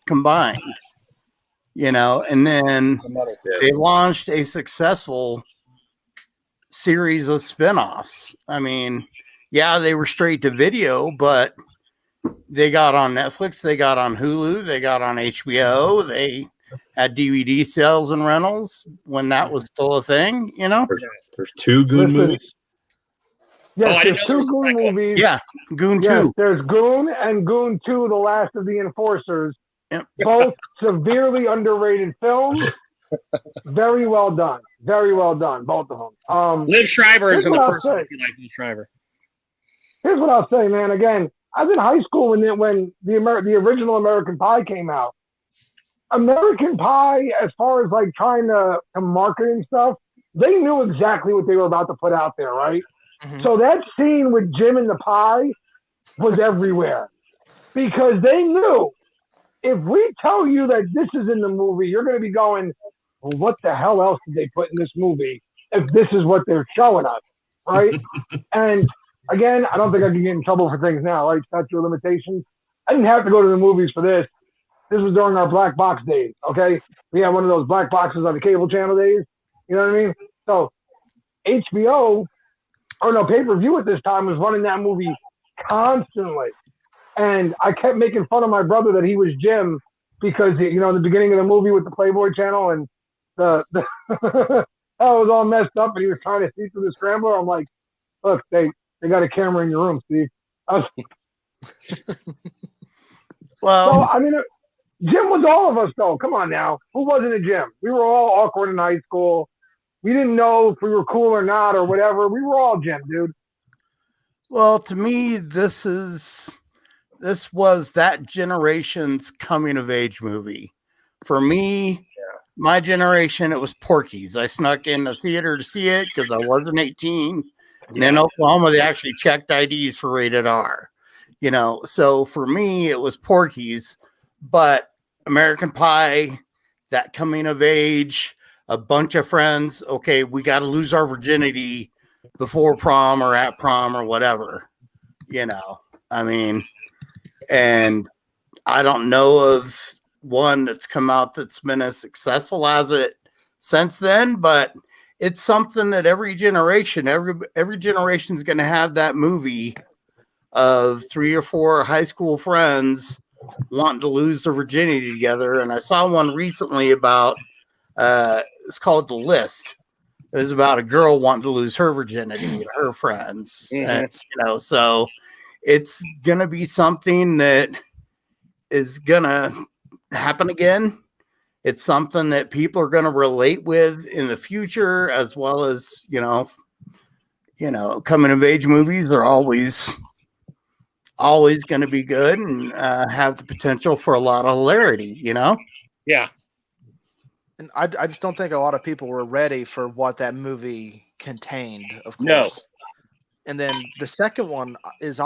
combined. And then they launched a successful series of spinoffs. I mean, yeah, they were straight to video, but they got on Netflix, they got on Hulu, they got on HBO, they had DVD sales and rentals when that was still a thing, There's two Goon Listen. movies. Yes, I didn't there's know there two was a Goon second one. movies. Yeah, Goon Yes, 2. there's Goon and Goon 2, The Last of the Enforcers. Yep. Both severely underrated films. Very well done. Very well done, both of them. Liv Schreiber is Here's in the what I'll first one, say. if you like Liv Schreiber. Here's what I'll say, man. Again, I was in high school when the original American Pie came out. American Pie, as far as like trying to market and stuff, they knew exactly what they were about to put out there, right? Mhm. So that scene with Jim and the pie was everywhere because they knew if we tell you that this is in the movie, you're going to be going, well, what the hell else did they put in this movie if this is what they're showing us, right? And again, I don't think I can get in trouble for things now, right? Statute of limitations. I didn't have to go to the movies for this. This was during our black box days, okay? We had one of those black boxes on the cable channel days. You know what I mean? So HBO, or no, pay-per-view at this time was running that movie constantly. And I kept making fun of my brother that he was Jim because, in the beginning of the movie with the Playboy channel and the that was all messed up and he was trying to see through the scrambler. I'm like, look, they got a camera in your room, Steve. Well, So, I mean, Jim was all of us, though. Come on now. Who wasn't a Jim? We were all awkward in high school. We didn't know if we were cool or not or whatever. We were all Jim, dude. Well, to me, this was that generation's coming of age movie. For me, my generation, it was Porky's. I snuck in the theater to see it because I wasn't 18. And in Oklahoma, they actually checked IDs for rated R. So for me, it was Porky's. But American Pie, that coming of age, a bunch of friends. Okay, we got to lose our virginity before prom or at prom or whatever. I mean, and I don't know of one that's come out that's been as successful as it since then, but it's something that every generation is going to have that movie of 3 or 4 high school friends wanting to lose their virginity together. And I saw one recently about it's called The List. It was about a girl wanting to lose her virginity to her friends. And, so it's gonna be something that is gonna happen again. It's something that people are gonna relate with in the future, as well as coming of age movies are always going to be good and have the potential for a lot of hilarity, Yeah. And I just don't think a lot of people were ready for what that movie contained, of course. No. And then the second one is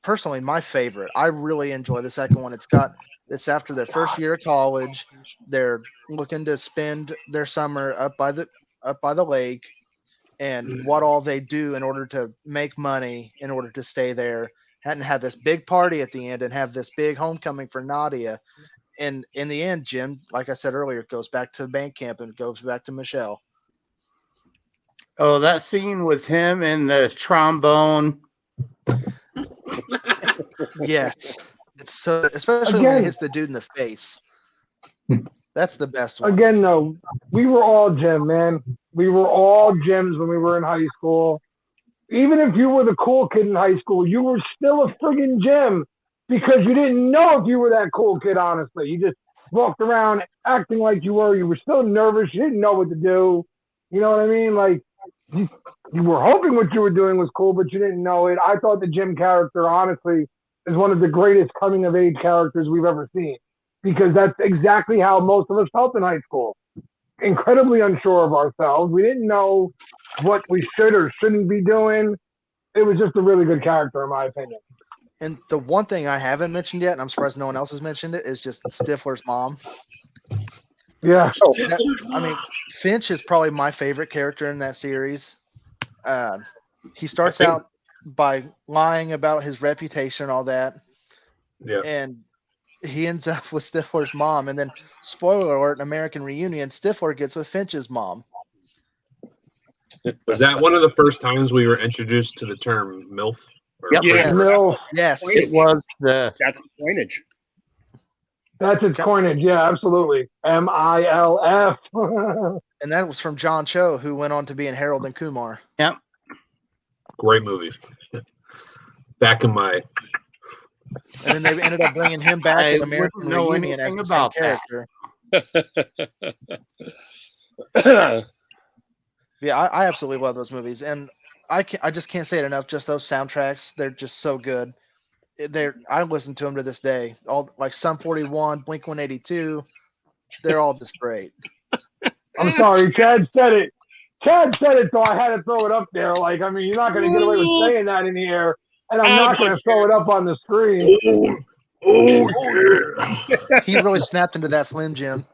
personally my favorite. I really enjoy the second one. It's after their first year of college. They're looking to spend their summer up by the lake, and what all they do in order to make money in order to stay there, and have this big party at the end and have this big homecoming for Nadia. And in the end, Jim, like I said earlier, it goes back to bank camp and goes back to Michelle. Oh, that scene with him and the trombone. Yes. It's so, especially when it hits the dude in the face. That's the best one. Again, though, we were all Jim, man. We were all Jims when we were in high school. Even if you were the cool kid in high school, you were still a friggin' Jim because you didn't know if you were that cool kid, honestly. You just walked around acting like you were. You were still nervous. You didn't know what to do. You know what I mean? Like, you were hoping what you were doing was cool, but you didn't know it. I thought the Jim character, honestly, is one of the greatest coming-of-age characters we've ever seen because that's exactly how most of us felt in high school. Incredibly unsure of ourselves. We didn't know what we should or shouldn't be doing. It was just a really good character, in my opinion. And the one thing I haven't mentioned yet, and I'm surprised no one else has mentioned it, is just Stifler's mom. Yeah. I mean, Finch is probably my favorite character in that series. He starts out by lying about his reputation and all that. Yeah. And he ends up with Stifler's mom. And then, spoiler alert, in American Reunion, Stifler gets with Finch's mom. Was that one of the first times we were introduced to the term MILF? Yep. Yes. No, Yes. It was the That's the coinage. that's its coinage. Yeah, absolutely. MILF. And that was from John Cho, who went on to be in Harold and Kumar. Great movie. Back in my And then they ended up bringing him back I in American wouldn't know Reunion as anything the same about that. character. Yeah, I absolutely love those movies, and I just can't say it enough. Just those soundtracks, they're just so good. I listen to them to this day. All like Sum 41, Blink 182, they're all just great. I'm sorry, Chad said it. Chad said it, so I had to throw it up there. Like, I mean, you're not going to get away with saying that in here, and I'm not going to throw it up on the screen. He really snapped into that Slim Jim.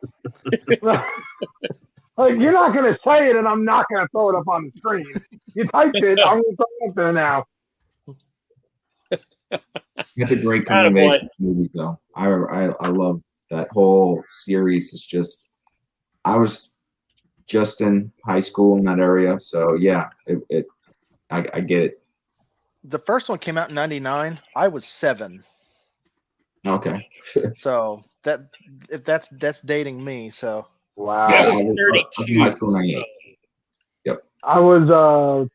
Like, you're not going to say it, and I'm not going to throw it up on the screen. You typed it. I'm going to throw it up there now. It's a great combination of movies, though. I love that whole series. It's just, I was just in high school in that area, so yeah, I get it. The first one came out in '99. I was 7, Okay. so that's dating me. So Wow. Yeah, was I was 32. in high school in '98. I was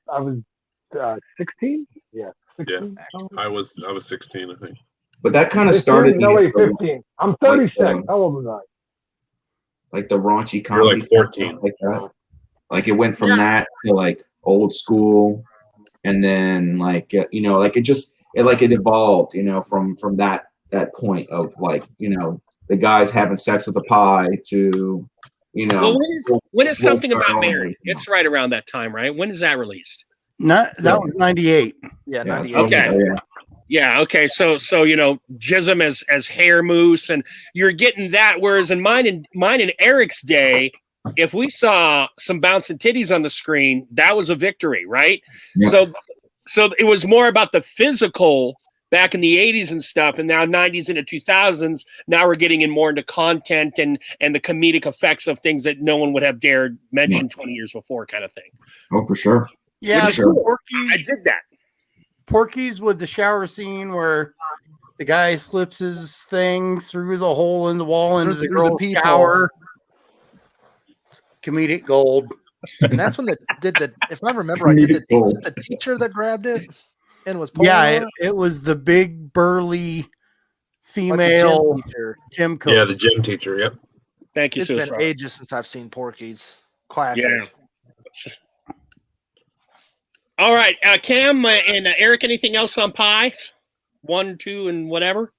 16. Yeah, 16. I was 16, I think. But that kind of started No, me wait, as 15. I'm 36. Like, How old was like the raunchy You're comedy, like 14. like that. Like it went from that to like old school, and then like like it evolved, from that point of like the guys having sex with the pie to Well, when is Something Will About Ferrell, Mary? It's right around that time, right? When is that released? that was 98. yeah, Yeah, 98. Okay. yeah. Yeah. Okay. So Jism as hair moose, and you're getting that. Whereas in mine and Eric's day, if we saw some bouncing titties on the screen, that was a victory, right? Yeah. So it was more about the physical back in the 80s and stuff, and now 90s into 2000s. Now we're getting in more into content and the comedic effects of things that no one would have dared mention 20 years before, kind of thing. Oh, for sure. Yeah, Which is cool. Porky's, I did that. Porky's with the shower scene where the guy slips his thing through the hole in the wall into the Through the girl's peephole. shower. Comedic gold. And that's when if I remember right, did the teacher that grabbed it and was pulling Yeah, on it was the big burly Like the female gym teacher. gym coach. Yeah, the gym teacher. Yep. Thank you, It's been Suicide. ages since I've seen Porky's. Classic. Yeah. All right, Cam and Eric, anything else on Pi? 1, 2, and whatever?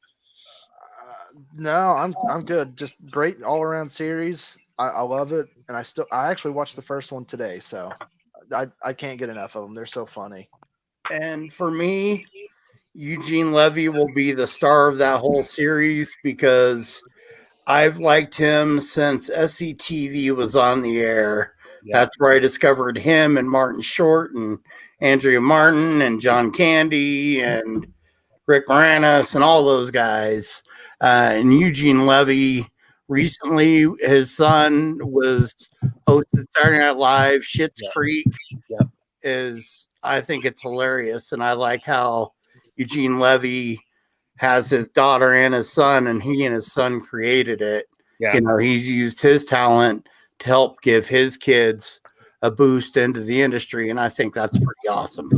No, I'm good. Just great all around series. I love it, and I actually watched the first one today, so I can't get enough of them. They're so funny. And for me, Eugene Levy will be the star of that whole series because I've liked him since SCTV was on the air. Yeah. That's where I discovered him and Martin Short and Andrea Martin and John Candy and Rick Moranis and all those guys. And Eugene Levy, recently, his son was hosted Saturday Night Live. Schitt's Creek I think it's hilarious. And I like how Eugene Levy has his daughter and his son, and he and his son created it. Yeah. You know, he's used his talent to help give his kids a boost into the industry. And I think that's pretty awesome.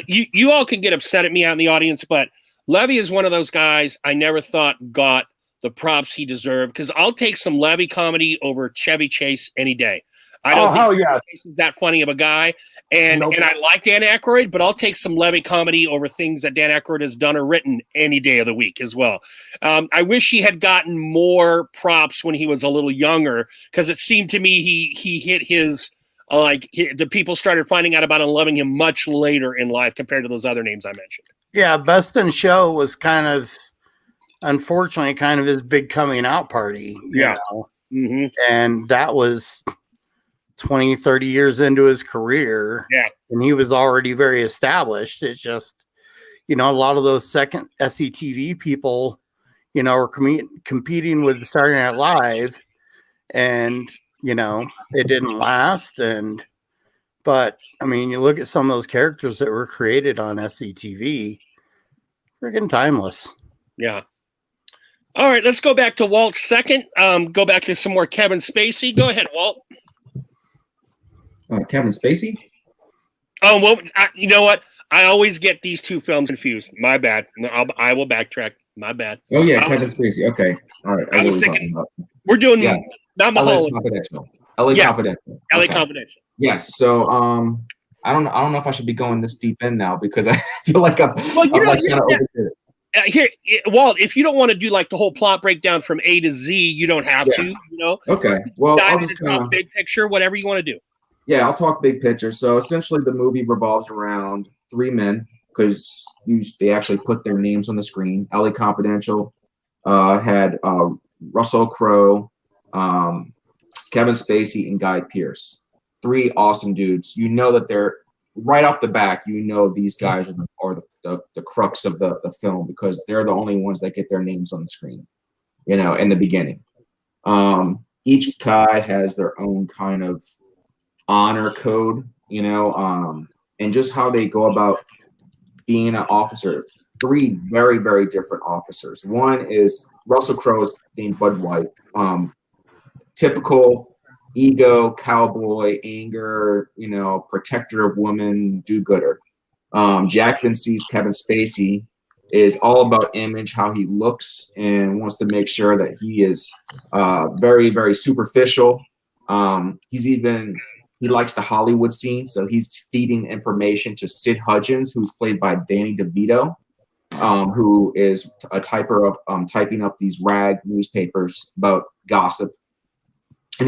You all can get upset at me out in the audience, but Levy is one of those guys I never thought got the props he deserved, because I'll take some Levy comedy over Chevy Chase any day. I don't think Chase is that funny of a guy, and I like Dan Aykroyd, but I'll take some Levy comedy over things that Dan Aykroyd has done or written any day of the week as well. I wish he had gotten more props when he was a little younger, because it seemed to me he hit his the people started finding out about and loving him much later in life compared to those other names I mentioned. Yeah, Best in Show was unfortunately his big coming out party. You know? Mm-hmm. And that was 20, 30 years into his career. Yeah. And he was already very established. It's just, a lot of those second SCTV people, are competing with Saturday Night Live, and, it didn't last. But I mean, you look at some of those characters that were created on SCTV, freaking timeless. Yeah. All right, let's go back to Walt's second. Go back to some more Kevin Spacey. Go ahead, Walt. Kevin Spacey? Oh, well, you know what? I always get these two films confused. My bad. I will backtrack. My bad. Oh, yeah, Kevin Spacey. Okay. All right. I was thinking we're doing not Mulholland. Confidential. LA Confidential. LA Confidential. Yes. So I don't know if I should be going this deep in now, because I feel like here, Walt, if you don't want to do like the whole plot breakdown from A to Z, you don't have to, Okay. Well, I'll just talk big picture, whatever you want to do. Yeah, I'll talk big picture. So essentially the movie revolves around three men, because they actually put their names on the screen. LA Confidential had Russell Crowe, Kevin Spacey, and Guy Pearce. Three awesome dudes. You know that they're right off the back. These guys are the crux of the film, because they're the only ones that get their names on the screen. In the beginning, each guy has their own kind of honor code. And just how they go about being an officer. Three very, very different officers. One is Russell Crowe's named Bud White. Typical ego, cowboy, anger, protector of women, do-gooder. Jack Vince's Kevin Spacey is all about image, how he looks, and wants to make sure that he is very, very superficial. He likes the Hollywood scene, so he's feeding information to Sid Hudgens, who's played by Danny DeVito, who is a typer of typing up these rag newspapers about gossip. And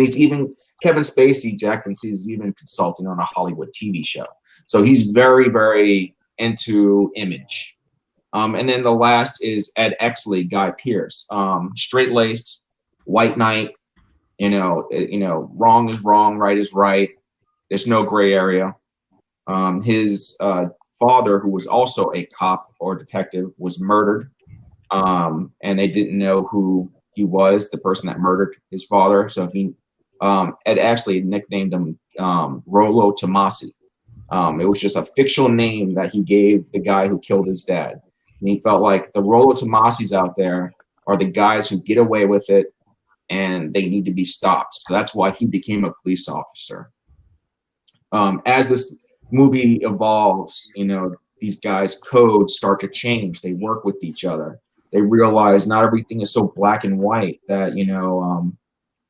Kevin Spacey, Jack Vince, is even consulting on a Hollywood TV show. So he's very, very into image. And then the last is Ed Exley, Guy Pearce, straight-laced, white knight, Wrong is wrong, right is right. There's no gray area. His father, who was also a cop or detective, was murdered, and they didn't know who he was, the person that murdered his father. So Ed actually nicknamed him Rollo Tomasi. It was just a fictional name that he gave the guy who killed his dad. And he felt like the Rollo Tomasis out there are the guys who get away with it, and they need to be stopped. So that's why he became a police officer. As this movie evolves, these guys' codes start to change. They work with each other. They realize not everything is so black and white, that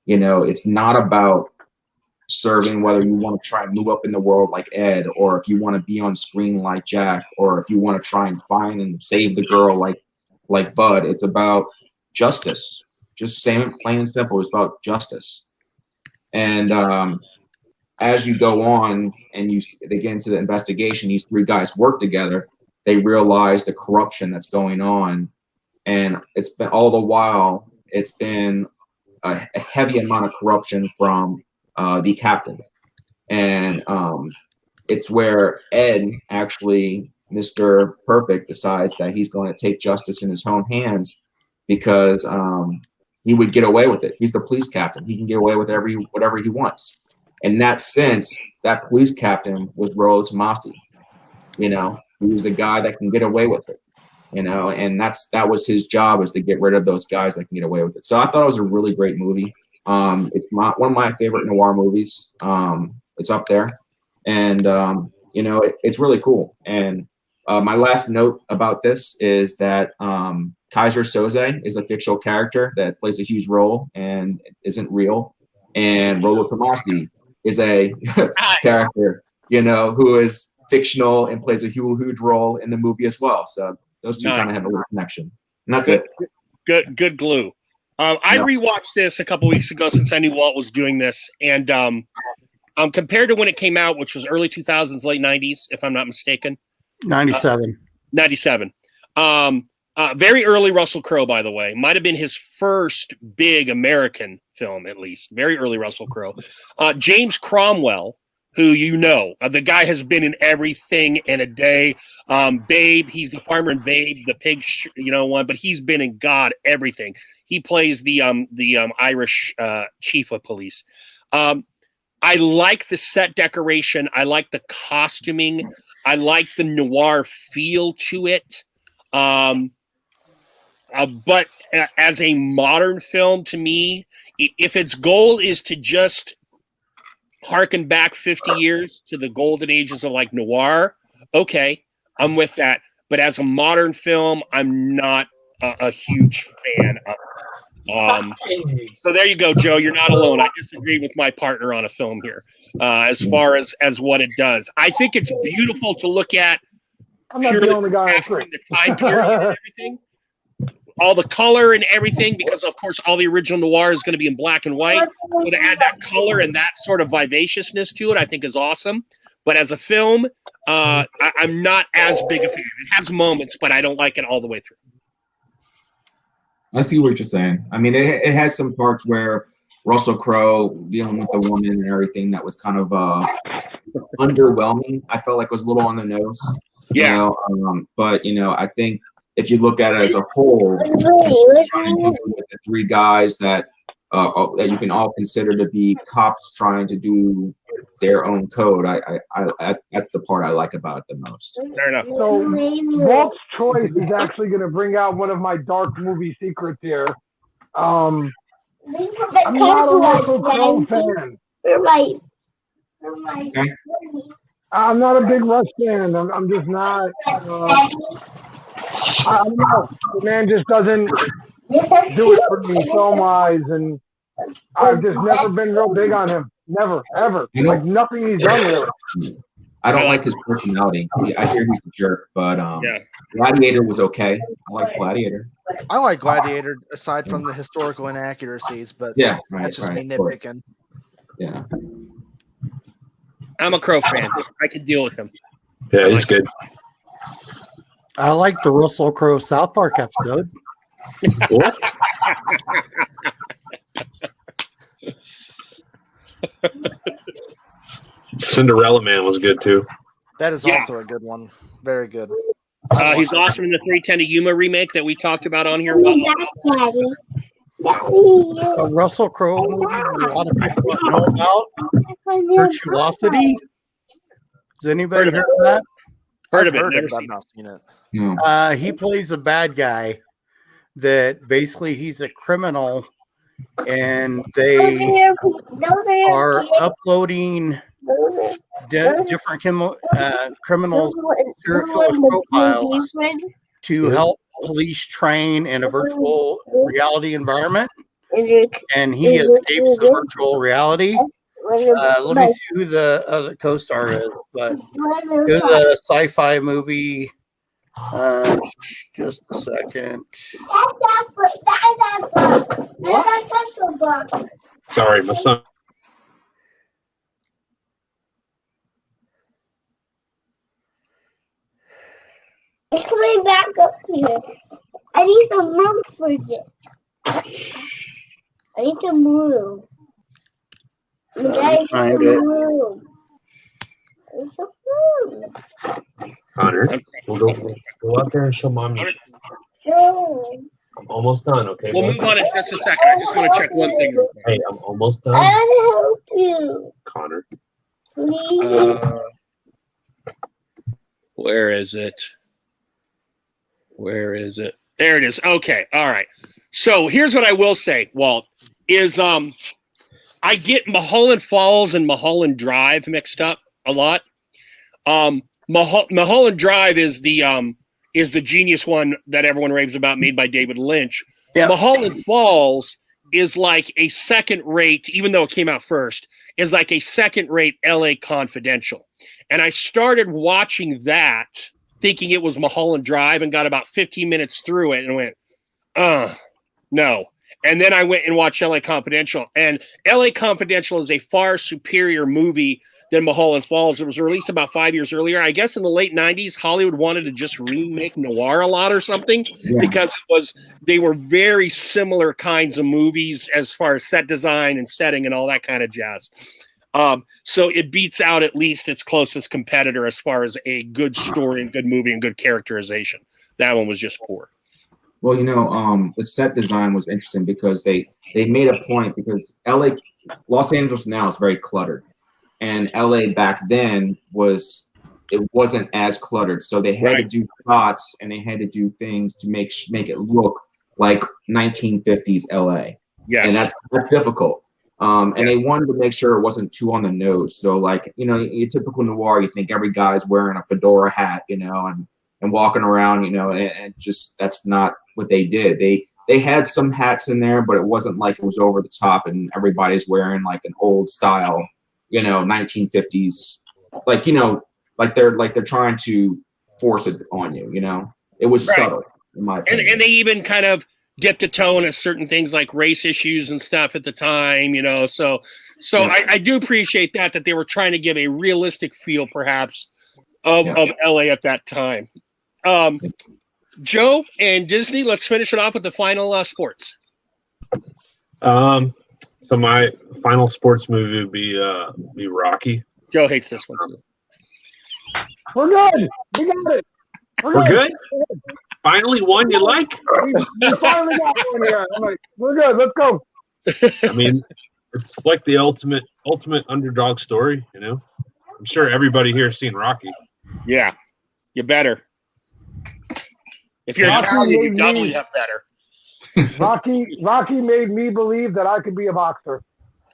it's not about serving whether you want to try and move up in the world like Ed, or if you want to be on screen like Jack, or if you want to try and find and save the girl like Bud. It's about justice. Just plain and simple. It's about justice. And as you go on and they get into the investigation, these three guys work together. They realize the corruption that's going on, and it's been all the while. It's been a heavy amount of corruption from the captain, and it's where Ed, actually Mr. Perfect, decides that he's going to take justice in his own hands, because he would get away with it. He's the police captain. He can get away with whatever he wants. In that sense, that police captain was Rollo Tomasi. He was the guy that can get away with it. And that was his job, is to get rid of those guys that can get away with it. So I thought it was a really great movie. It's one of my favorite noir movies. It's up there, and it's really cool. And my last note about this is that Kaiser Soze is a fictional character that plays a huge role and isn't real, and Rollo Tomasi is a character, who is fictional and plays a huge role in the movie as well. So those two kind of have a little connection, and that's it. Good glue. I rewatched this a couple weeks ago, since I knew Walt was doing this, and compared to when it came out, which was early 2000s, late 90s, if I'm not mistaken. 97. 97. Very early Russell Crowe, by the way. Might have been his first big American film, at least. Very early Russell Crowe. James Cromwell, who the guy has been in everything in a day. Babe, he's the farmer in Babe, the pig, one, but he's been in everything. He plays the Irish chief of police. I like the set decoration. I like the costuming. I like the noir feel to it. But as a modern film, to me, if its goal is to just harken back 50 years to the golden ages of like noir, okay, I'm with that. But as a modern film, I'm not a huge fan of it. So there you go, Joe. You're not alone. I disagree with my partner on a film here, as far as what it does. I think it's beautiful to look at. I'm not the only guy. The time period and everything, all the color and everything, because of course all the original noir is going to be in black and white. So to add that color and that sort of vivaciousness to it, I think is awesome. But as a film, I'm not as big a fan. It has moments, but I don't like it all the way through. I see what you're saying. I mean, it has some parts where Russell Crowe dealing with the woman and everything that was kind of underwhelming. I felt like it was a little on the nose. Yeah. But I think if you look at it as a whole, the three guys that you can all consider to be cops trying to do their own code, I that's the part I like about it the most. Fair enough. So Walt's choice is actually going to bring out one of my dark movie secrets here. I'm not a Russell Crowe fan. Okay. I'm not a big Russ fan. I'm just not. I don't know. The man just doesn't do it for me film-wise, and I've just never been real big on him. Never, ever. Like nothing he's done really. I don't like his personality. I hear he's a jerk, but Gladiator was okay. I like Gladiator. I like Gladiator aside from the historical inaccuracies, but that's just me nitpicking. Yeah. I'm a Crow fan. I can deal with him. Yeah, he's good. I like the Russell Crowe South Park episode. Cinderella Man was good too. That is Yeah. also a good one. Very good. He's awesome in the 310 to Yuma remake that we talked about on here. a while ago. A Russell Crowe movie that a lot of people don't know about, Virtuosity. Has anybody heard of that? Heard I've of it? heard Never it, but I've seen not seen it. No. He plays a bad guy that basically he's a criminal, and they are uploading different criminals serial killers profiles to help police train in a virtual reality environment, and he escapes the virtual reality. Let me see who the other co-star is, but it was a sci-fi movie. Just a second. Sorry, my son. It's coming back up here. I need to move for this. I need to move. You guys Find need to it. move. I need to move. Connor, we'll go out there and show mommy. No. I'm almost done, okay? We'll bud? move on in just a second. I just want to check one thing. real quick. Hey, I'm almost I done, want to help you. Connor. Please. Where is it? Where is it? There it is. Okay. All right. So here's what I will say, Walt, is I get Mulholland Falls and Mulholland Drive mixed up a lot. Mulholland Drive is the genius one that everyone raves about, made by David Lynch. Yeah. Mulholland Falls is like a second-rate, even though it came out first, is like a second-rate LA Confidential. And I started watching that thinking it was Mulholland Drive and got about 15 minutes through it and went, no. And then I went and watched LA Confidential. And LA Confidential is a far superior movie than Mulholland Falls. It was released about 5 years earlier. I guess in the late 90s, Hollywood wanted to just remake noir a lot or something because they were very similar kinds of movies as far as set design and setting and all that kind of jazz. So it beats out at least its closest competitor as far as a good story and good movie and good characterization. That one was just poor. Well, the set design was interesting because they made a point because Los Angeles now is very cluttered, and LA back then wasn't as cluttered. So they had to do shots and they had to do things to make it look like 1950s LA. Yes. And that's difficult. And they wanted to make sure it wasn't too on the nose. So your typical noir, you think every guy's wearing a fedora hat, and walking around, and just that's not what they did. They had some hats in there, but it wasn't like it was over the top and everybody's wearing like an old style, 1950s, like they're trying to force it on you, It was subtle, in my opinion. And they even kind of dipped a toe into certain things like race issues and stuff at the time, So I do appreciate that they were trying to give a realistic feel, perhaps, of LA at that time. Joe and Disney, let's finish it off with the final sports. So my final sports movie would be Rocky. Joe hates this one too. We're good. We got it. We're good? Finally one you like? We finally got one here. I'm like, we're good. Let's go. I mean, it's like the ultimate underdog story, I'm sure everybody here has seen Rocky. Yeah, you better. If you're Rocky Italian, you made doubly me- have better. Rocky made me believe that I could be a boxer.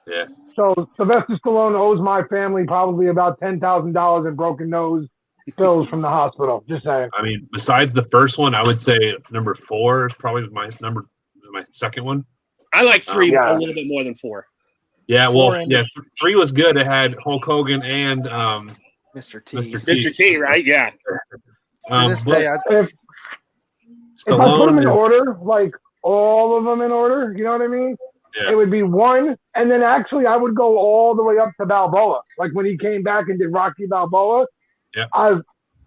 Yeah. So Sylvester Stallone owes my family probably about $10,000 in broken nose bills from the hospital. Just saying. I mean, besides the first one, I would say number 4 is probably my second one. I like 3 Yeah. a little bit more than 4. Yeah, 4 well, and- yeah, 3 was good. It had Hulk Hogan and Mr. T. Mr. T. Mr. T, right? Yeah. To this day, If I put them Stallone in is- order, like all of them in order, you know what I mean? Yeah. It would be 1, and then actually I would go all the way up to Balboa. Like when he came back and did Rocky Balboa. Yeah.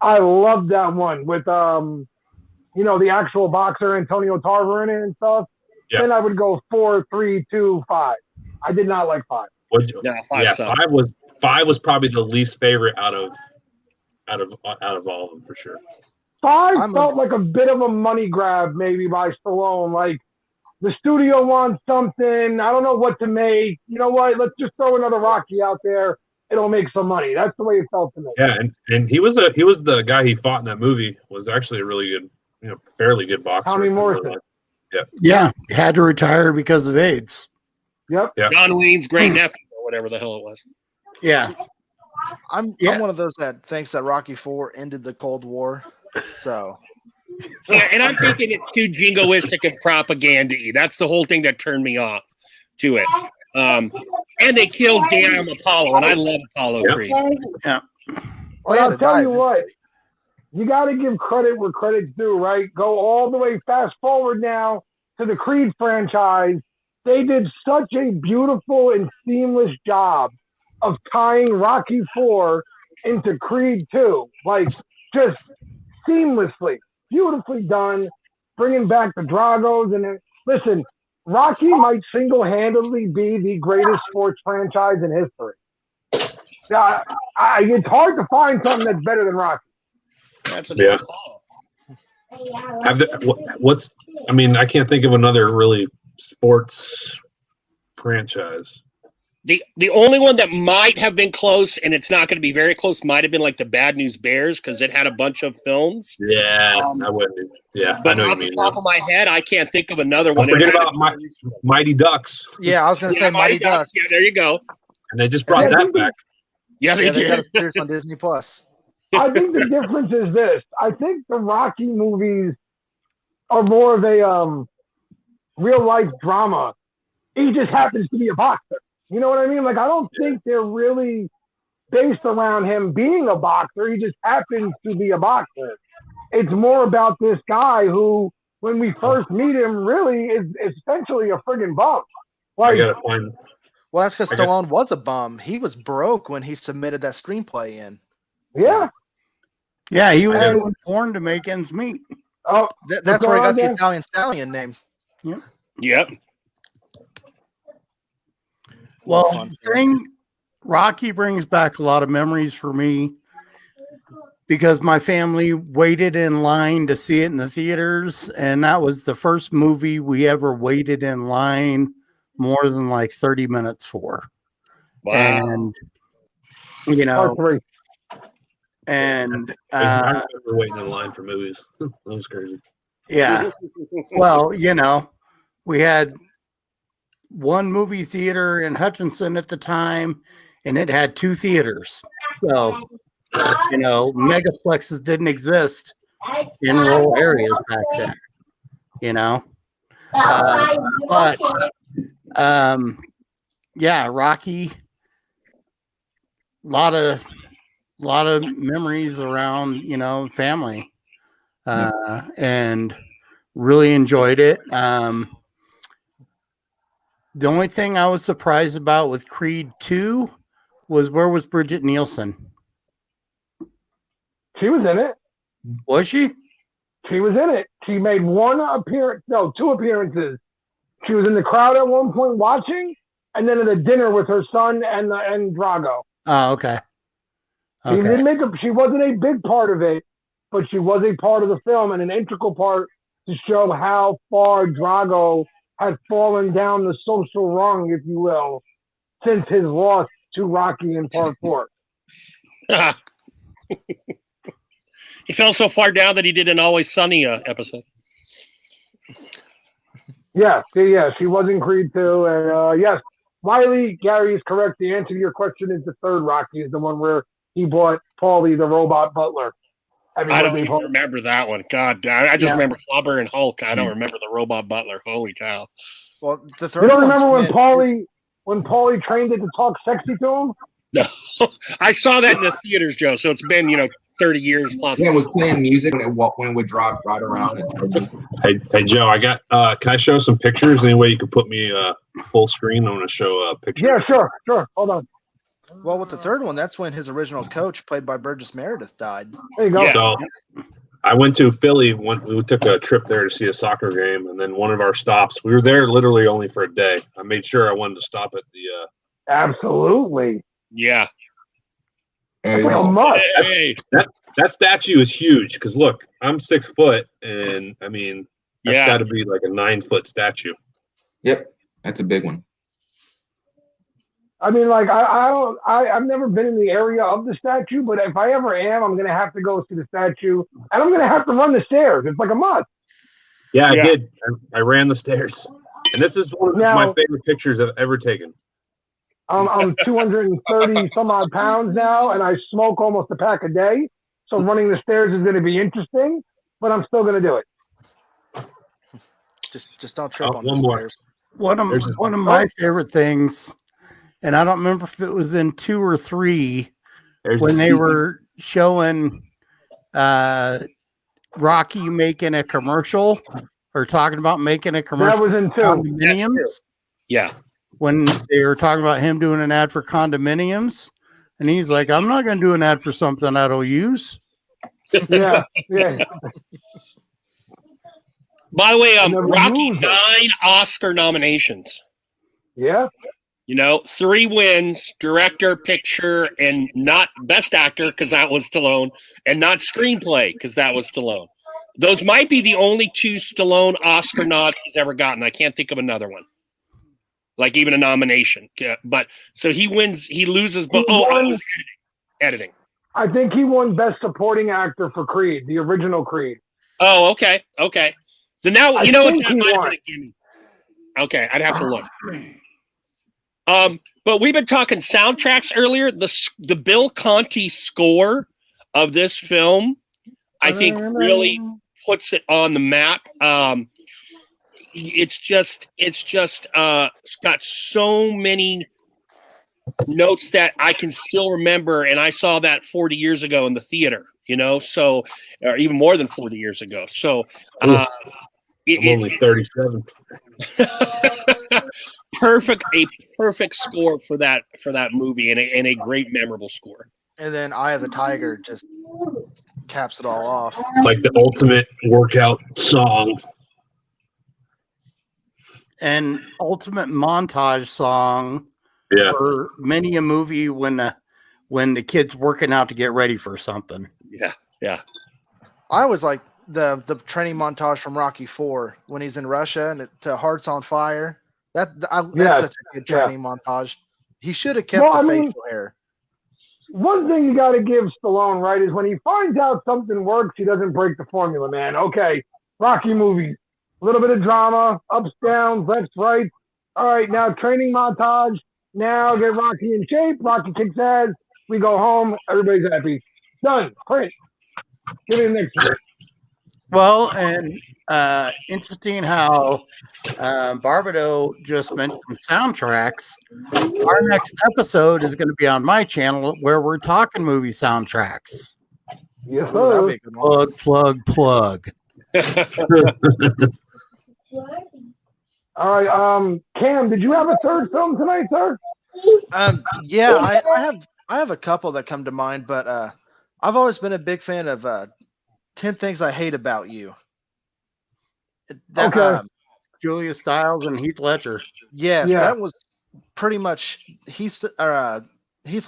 I loved that one with the actual boxer Antonio Tarver in it and stuff. Yeah. Then I would go 4, 3, 2, 5. I did not like 5. Yeah, Yeah, sucks. five was probably the least favorite out of all of them for sure. 5 felt like a bit of a money grab, maybe by Stallone. Like the studio wants something. I don't know what to make. You know what? Let's just throw another Rocky out there. It'll make some money. That's the way it felt to me. Yeah, and he was the guy he fought in that movie was actually a really good, fairly good boxer. Tommy Morrison. Yeah, had to retire because of AIDS. Yep. Yeah. John Wayne's great nephew or whatever the hell it was. Yeah. I'm one of those that thinks that Rocky IV ended the Cold War. So Yeah, and I'm thinking it's too jingoistic and propaganda-y. That's the whole thing that turned me off to it. And they killed damn Apollo, and I love Apollo Creed. Yeah. But I'll tell you what, you got to give credit where credit's due, right? Go all the way fast forward now to the Creed franchise. They did such a beautiful and seamless job of tying Rocky IV into Creed 2. Like, just seamlessly, beautifully done, bringing back the Dragos. And listen, Rocky might single-handedly be the greatest sports franchise in history. It's hard to find something that's better than Rocky. That's a Yeah. I can't think of another really sports franchise. The only one that might have been close, and it's not going to be very close, might have been like the Bad News Bears because it had a bunch of films. Yeah, I wouldn't. Yeah, But I know off what you the mean. top of my head, I can't think of another one. Forget about Mighty Ducks, yeah, I was going to say Mighty Ducks. Yeah, there you go. and they just brought Yeah, that back. Yeah, They got a did. series on Disney Plus. I think the difference is this. I think the Rocky movies are more of a real life drama. He just happens to be a boxer. You know what I mean? Like, I don't think they're really based around him being a boxer. He just happens to be a boxer. It's more about this guy who, when we first meet him, really is essentially a friggin' bum. I Like, gotta find. Well, that's because I guess- Stallone was a bum. He was broke when he submitted that screenplay in. yeah. Yeah, he was And- doing porn to make ends meet. Oh, That's where he got the there? Italian Stallion name. Yep. Well, Fun. the thing, Rocky brings back a lot of memories for me because my family waited in line to see it in the theaters, and that was the first movie we ever waited in line more than like 30 minutes for. Wow. And part 3. and I remember waiting in line for movies. That was crazy. yeah. Well, we had one movie theater in Hutchinson at the time, and it had 2 theaters. So, megaplexes didn't exist in rural areas back then, yeah, Rocky, lot of memories around, family, and really enjoyed it. The only thing I was surprised about with Creed 2 was where was Bridget Nielsen? She was in it. Was she? She was in it. She made 2 appearances. She was in the crowd at one point watching, and then at a dinner with her son and Drago. Oh, okay. She didn't she wasn't a big part of it, but she was a part of the film and an integral part to show how far Drago had fallen down the social rung, if you will, since his loss to Rocky in Part 4. He fell so far down that he did an Always Sunny episode. Yeah, she was in Creed 2. And yes, Wiley, Gary is correct. The answer to your question is the third Rocky is the one where he bought Paulie the robot butler. I don't even remember that one. God, I just remember Clubber and Hulk. I don't remember the robot butler. Holy cow. Well, the third You don't one's remember when Paulie trained it to talk sexy to him? No, I saw that in the theaters, Joe. So it's been 30 years plus. Yeah, it was playing music when it would drive right around. Hey Joe, I got. Can I show some pictures? Any way you could put me full screen? I want to show a picture. Yeah, sure. Hold on. Well, with the third one, that's when his original coach, played by Burgess Meredith, died. There you go. Yeah. So I went to Philly. We took a trip there to see a soccer game, and then one of our stops. We were there literally only for a day. I made sure I wanted to stop at Absolutely. Yeah. It's like a must. Hey. That statue is huge because look, I'm 6 foot, and I mean that's Yeah. got to be like a 9-foot statue. Yep, that's a big one. I mean, like I've never been in the area of the statue, but if I ever am, I'm gonna have to go see the statue, and I'm gonna have to run the stairs. It's like a must. Yeah, Yeah. I did. I ran the stairs, and this is one of Now- my favorite pictures I've ever taken. I'm 230 some odd pounds now, and I smoke almost a pack a day. So running the stairs is gonna be interesting, but I'm still gonna do it. Just don't trip on One the more. stairs. One of There's- one of my favorite things, and I don't remember if it was in 2 or 3 There's when the they speaker. were showing Rocky making a commercial or talking about making a That commercial was in for 2. condominiums. Yeah. When they were talking about him doing an ad for condominiums, and he's like, "I'm not going to do an ad for something I don't use." Yeah, yeah. By the way, Never Rocky moved it. 9 Oscar nominations. Yeah. 3 wins, director, picture, and not best actor because that was Stallone, and not screenplay because that was Stallone. Those might be the only 2 Stallone Oscar nods he's ever gotten. I can't think of another one, like even a nomination. Yeah, but so he wins, he loses. But He it won- was editing. I think he won Best Supporting Actor for Creed, the original Creed. Oh, okay. So now I you know what think that he might have won. been a gimme. Okay, I'd have to look. But we've been talking soundtracks earlier. The Bill Conti score of this film, I think, really puts it on the map. It's got so many notes that I can still remember, and I saw that 40 years ago in the theater. So or even more than 40 years ago. So I'm only 37. a perfect score for that movie, and a great memorable score. And then Eye of the Tiger just caps it all off. Like the ultimate workout song. And ultimate montage song Yeah. for many a movie when the kid's working out to get ready for something. Yeah. I always like the training montage from Rocky 4 when he's in Russia and to Hearts on Fire. That's Yes, such a good training montage. He should have kept Well, the I mean- facial hair. One thing you got to give Stallone, right, is when he finds out something works, he doesn't break the formula, man. Okay, Rocky movies, a little bit of drama, ups, downs, lefts, rights. All right, now training montage. Now get Rocky in shape. Rocky kicks ass. We go home. Everybody's happy. Done. Print. Give me the next one. Well, and interesting how Barbado just mentioned soundtracks. Our next episode is going to be on my channel where we're talking movie soundtracks. Yes, Ooh, that'd sir. be a good one. Plug. All right, Cam, did you have a third film tonight, sir? Yeah, I have a couple that come to mind, but I've always been a big fan of 10 Things I Hate About You. Okay. Julia Stiles and Heath Ledger. Yes, Yeah. that was pretty much Heath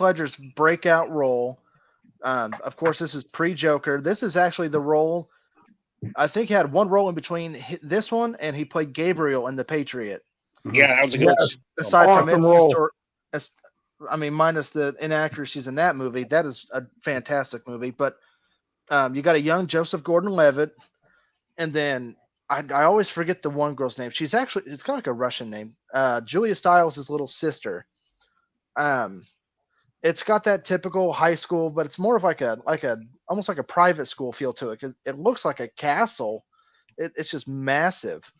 Ledger's breakout role. Of course, this is pre-Joker. This is actually the role. I think he had one role in between this one, and he played Gabriel in The Patriot. Yeah, that was a good. Which, aside from Awesome it, role. minus the inaccuracies in that movie, that is a fantastic movie. But you got a young Joseph Gordon-Levitt, and then I always forget the one girl's name. She's actually, it's got like a Russian name. Julia Stiles' little sister. It's got that typical high school, but it's more of like a almost like a private school feel to it because it looks like a castle. It's just massive.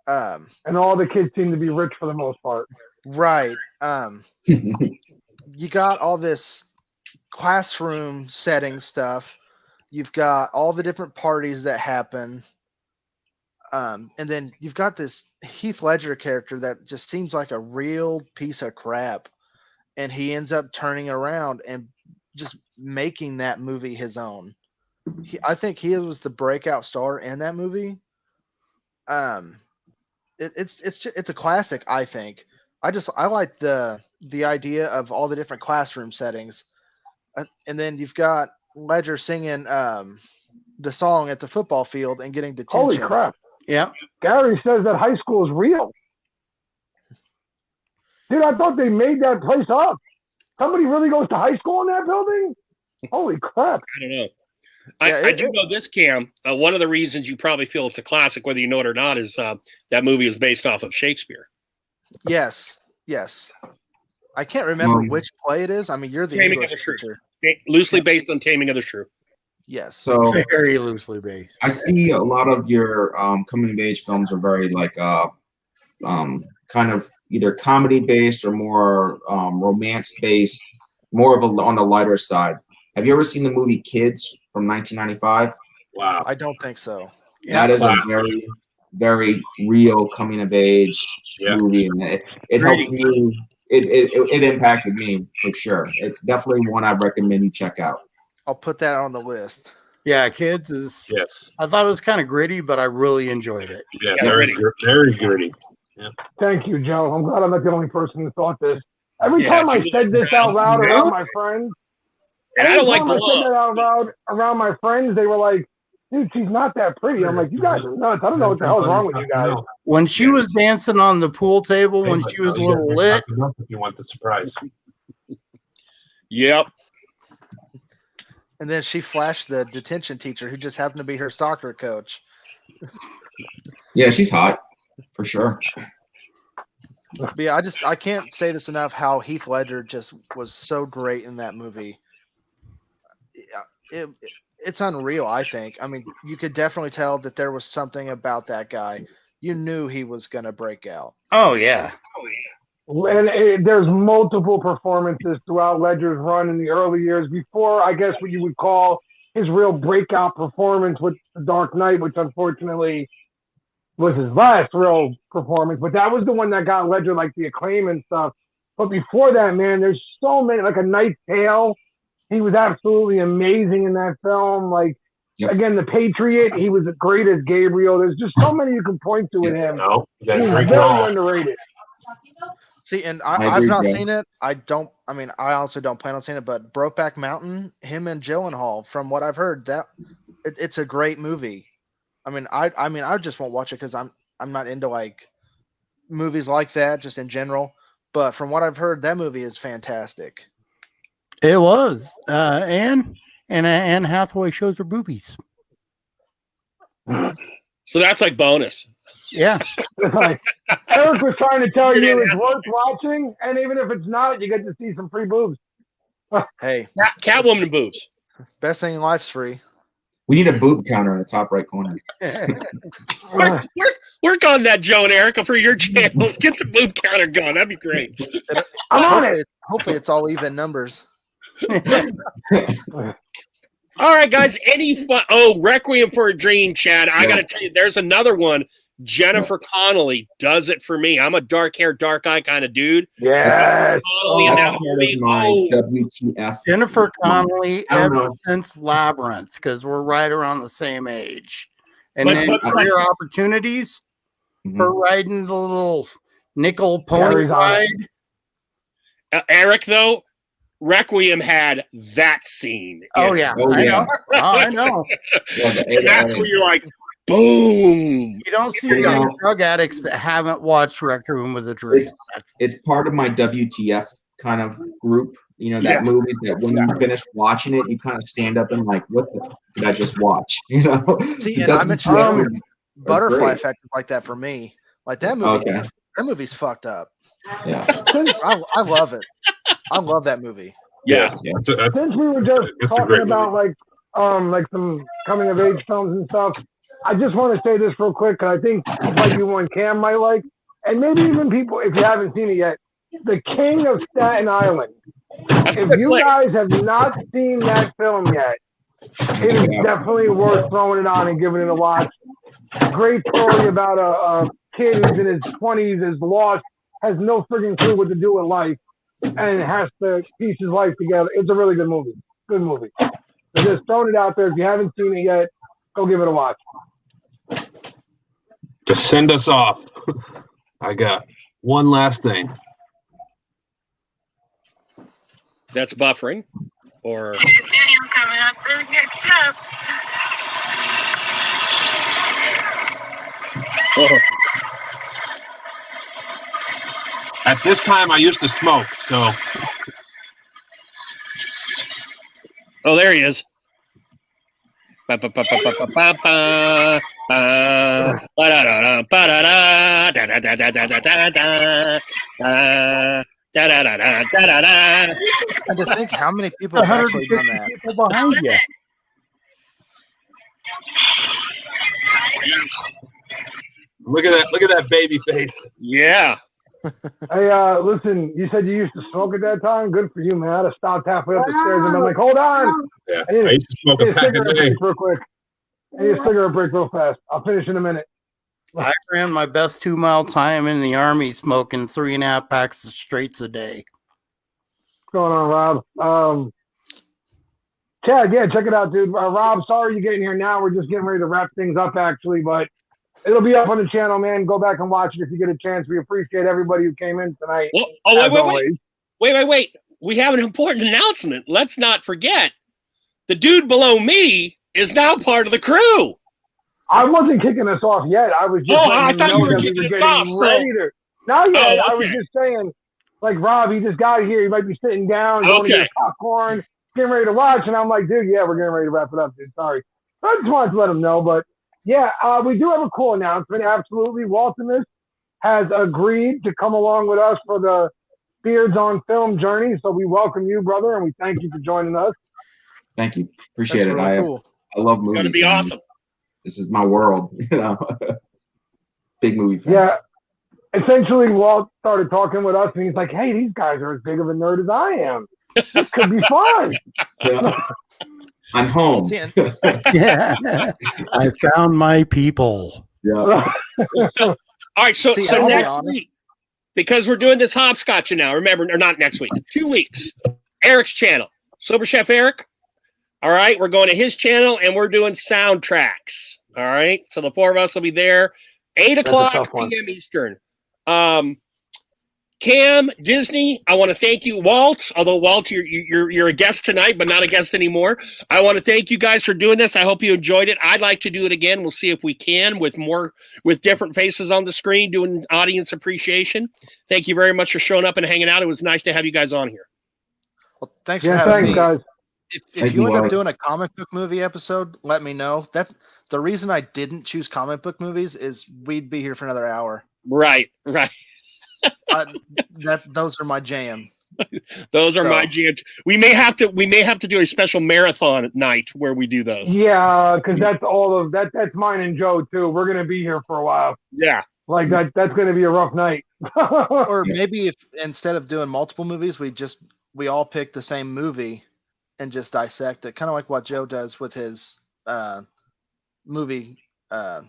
And all the kids seem to be rich for the most part. Right. You got all this classroom setting stuff. You've got all the different parties that happen. And then you've got this Heath Ledger character that just seems like a real piece of crap. And he ends up turning around and just making that movie his own. I think he was the breakout star in that movie. It's a classic, I think. I like the idea of all the different classroom settings, and then you've got Ledger singing the song at the football field and getting Holy detention. crap. Yeah. Gary says that high school is real. Dude, I thought they made that place up. Somebody really goes to high school in that building? Holy crap. I don't know. Yeah, I do know this, Cam. One of the reasons you probably feel it's a classic, whether you know it or not, is that movie is based off of Shakespeare. Yes. I can't remember Mm. which play it is. I mean, you're the Taming of English the Shrew. teacher. Loosely based on Taming of the Shrew. Yes. So Very loosely based. I see a lot of your coming of age films are very like kind of either comedy based or more romance based, more of on the lighter side. Have you ever seen the movie Kids from 1995? Wow. I don't think so. That is a very, very real coming of age movie, and it helped me. It impacted me for sure. It's definitely one I recommend you check out. I'll put that on the list. Yeah, Kids is. Yes. I thought it was kind of gritty, but I really enjoyed it. Yeah. Yeah, Very gritty. Thank you, Joe. I'm glad I'm not the only person who thought this. Every Yeah, time I said this out loud around my friends, And I don't like every time I said Blow. that out loud around my friends, they were like, dude, she's not that pretty. I'm like, you guys are nuts. I don't know what the hell's wrong with you guys. When she was dancing on the pool table, when she was a little lit, If you want the surprise. Yep. And then she flashed the detention teacher who just happened to be her soccer coach. Yeah, she's hot for sure. But yeah, I can't say this enough how Heath Ledger just was so great in that movie. It's unreal, I think. I mean, you could definitely tell that there was something about that guy. You knew he was going to break out. oh yeah, And there's multiple performances throughout Ledger's run in the early years before, I guess, what you would call his real breakout performance with The Dark Knight, which unfortunately was his last real performance. But that was the one that got Ledger like the acclaim and stuff. But before that, man, there's so many, like A Knight's Tale. He was absolutely amazing in that film. Like, Yep. again, The Patriot, he was great as Gabriel. There's just so many you can point to with him. No. You guys He's drink it very all. underrated. See, and I I've agree, not Joe. seen it. I honestly don't plan on seeing it, but Brokeback Mountain, him and Gyllenhaal, from what I've heard, it's a great movie. I mean, I just won't watch it because I'm not into like movies like that just in general. But from what I've heard, that movie is fantastic. it was. And Anne Hathaway shows her boobies. So that's like bonus. Yeah, Like, Eric was trying to tell you it's worth watching, and even if it's not, you get to see some free boobs. Hey, Catwoman boobs. best thing in life's free. We need a boob counter in the top right corner. Work on that, Joe and Erica, for your channels. Get the boob counter going. That'd be great. I'm on it. Hopefully it's all even numbers. All right, guys. Any fun? Oh, Requiem for a Dream, Chad. I got to tell you, there's another one. Jennifer Connelly does it for me. I'm a dark hair, dark eye kind of dude. Yes. Connelly in That's that part movie. of my Oh, WTF. Jennifer Connelly I don't ever know. since Labyrinth, because we're right around the same age. And But- then but- career opportunities Mhm. for riding the little nickel pony Gary's on it. ride. Eric, though, Requiem had that scene. Oh in it. yeah, Oh, I yeah. know. Oh, I know. Yeah, the And that's where you're like, boom. You don't see You enough know- drug addicts that haven't watched Requiem with a Dream. it's part of my WTF kind of group. You know, that Yeah. movies that when you finish watching it, you kind of stand up and like, what the did I just watch? You know, See, The and I mentioned WTF movies are Butterfly great. Effect is like that for me. Like that movie. Okay. That movie's fucked up. Yeah, I love it. I love that movie. Yeah. yeah. Since we were just It's a talking great about like some coming of age films and stuff, I just want to say this real quick because I think it might be one Cam might like, and maybe even people if you haven't seen it yet. The King of Staten Island. That's a If good you flick. guys have not seen that film yet, it is definitely worth throwing it on and giving it a watch. Great story about a kid who's in his 20s, is lost, has no freaking clue what to do with life, and has to piece his life together. It's a really good movie. Good movie. So just throwing it out there. If you haven't seen it yet, go give it a watch. Just send us off. I got one last thing. That's buffering. Or Video's coming up really good stuff. oh, At this time, I used to smoke, so oh, there he is. Ba-ba-ba-ba-ba-ba-ba. Ba-da-da-da, ba-da-da, da-da-da-da-da-da-da, da-da-da-da-da-da-da. And to think how many people have actually done 150 that. people behind you. look at that baby face. Yeah. Hey, listen, you said you used to smoke at that time. Good for you, man. I'd have stopped halfway up the stairs and been like, hold on. Yeah, I need I used to smoke I need a a pack a cigarette day. break real quick. I need a cigarette break real fast. I'll finish in a minute. I ran my best 2-mile time in the Army smoking 3.5 packs of straights a day. What's going on, Rob? Chad, yeah, check it out, dude. Rob, sorry you're getting here now. We're just getting ready to wrap things up, actually, but it'll be up on the channel, man. Go back and watch it if you get a chance. We appreciate everybody who came in tonight. Well, oh, as always. wait. We have an important announcement. Let's not forget. The dude below me is now part of the crew. I wasn't kicking us off yet. I was just Oh, I letting thought know you were that we kicking us getting off, so- ready to. Not yet. Oh, I was okay. just saying, like, Rob, he just got here. He might be sitting down, going to Okay. get popcorn, getting ready to watch. And I'm like, dude, yeah, we're getting ready to wrap it up, dude. Sorry. I just wanted to let him know. But, yeah, we do have a cool announcement. Absolutely. Waltimus has agreed to come along with us for the Beards on Film journey. So we welcome you, brother, and we thank you for joining us. Thank you. Appreciate That's it. really cool. I love It's movies. going to be man. awesome. This is my world. You know, big movie fan. Yeah. Essentially, Walt started talking with us, and he's like, hey, these guys are as big of a nerd as I am. This could be fun. Yeah. I'm home. See, and Yeah. I found my people. Yeah. All right, so See, I'll be next honest. week, because we're doing this hopscotch now, remember, or not next week, 2 weeks, Eric's channel, Sober Chef Eric. All right, we're going to his channel, and we're doing soundtracks. All right, so the four of us will be there, 8 a o'clock tough one. p.m. Eastern. Cam, Disney, I want to thank you, Walt. Although Walt, you're a guest tonight, but not a guest anymore. I want to thank you guys for doing this. I hope you enjoyed it. I'd like to do it again. We'll see if we can with different faces on the screen, doing audience appreciation. Thank you very much for showing up and hanging out. It was nice to have you guys on here. well, thanks for Yeah, having thanks, me. guys. If Thank you you, end up Wally. doing a comic book movie episode, let me know. That's the reason I didn't choose comic book movies is we'd be here for another hour. Right. Those are my jam. Those are So- my jams. We may have to do a special marathon at night where we do those. Yeah, because that's all of that. That's mine and Joe too. We're gonna be here for a while. Yeah. Like that. That's gonna be a rough night. Or maybe if instead of doing multiple movies, we all pick the same movie and just dissect it, kind of like what Joe does with his movie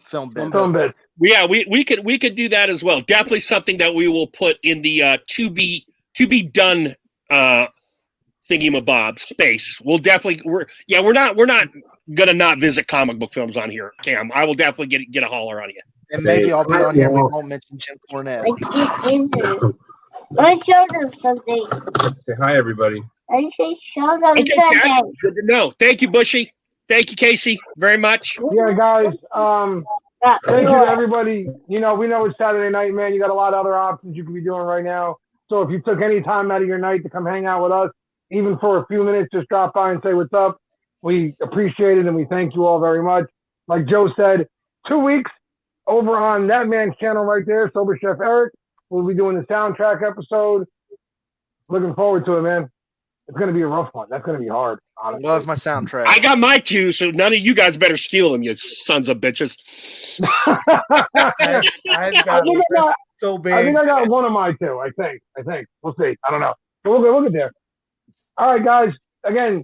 film bits. Some bits. Yeah, we could do that as well. Definitely something that we will put in the to be done thingy-mabob space. We're not gonna not visit comic book films on here, Cam. I will definitely get a holler on you. And maybe I'll be on here and we won't mention Jim Cornette. Let's get into it. Let's show them something. Say hi, everybody. I say show them Okay, Chad. something. Good to know. Thank you, Bushy. Thank you, Casey, very much. Yeah, guys. Thank you to everybody. You know, we know it's Saturday night, man. You got a lot of other options you could be doing right now. So if you took any time out of your night to come hang out with us, even for a few minutes, just drop by and say what's up. We appreciate it and we thank you all very much. Like Joe said, 2 weeks over on that man's channel right there, Sober Chef Eric. We'll be doing the soundtrack episode. Looking forward to it, man. It's going to be a rough one. That's going to be hard, I honestly. love my soundtrack. I got my two, so none of you guys better steal them, you sons of bitches. I've I got think I got, so I big. think I got one of my two. I think. We'll see. I don't know. But we'll get there. All right, guys. Again,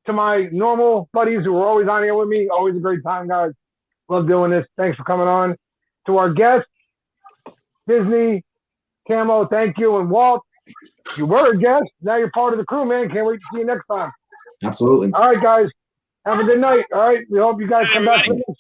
to my normal buddies who are always on here with me, always a great time, guys. Love doing this. Thanks for coming on. To our guests, Disney, Camo, thank you. And Walt, you were a guest. Now you're part of the crew, man. Can't wait to see you next time. Absolutely. All right, guys. Have a good night. All right. We hope you guys come back for the next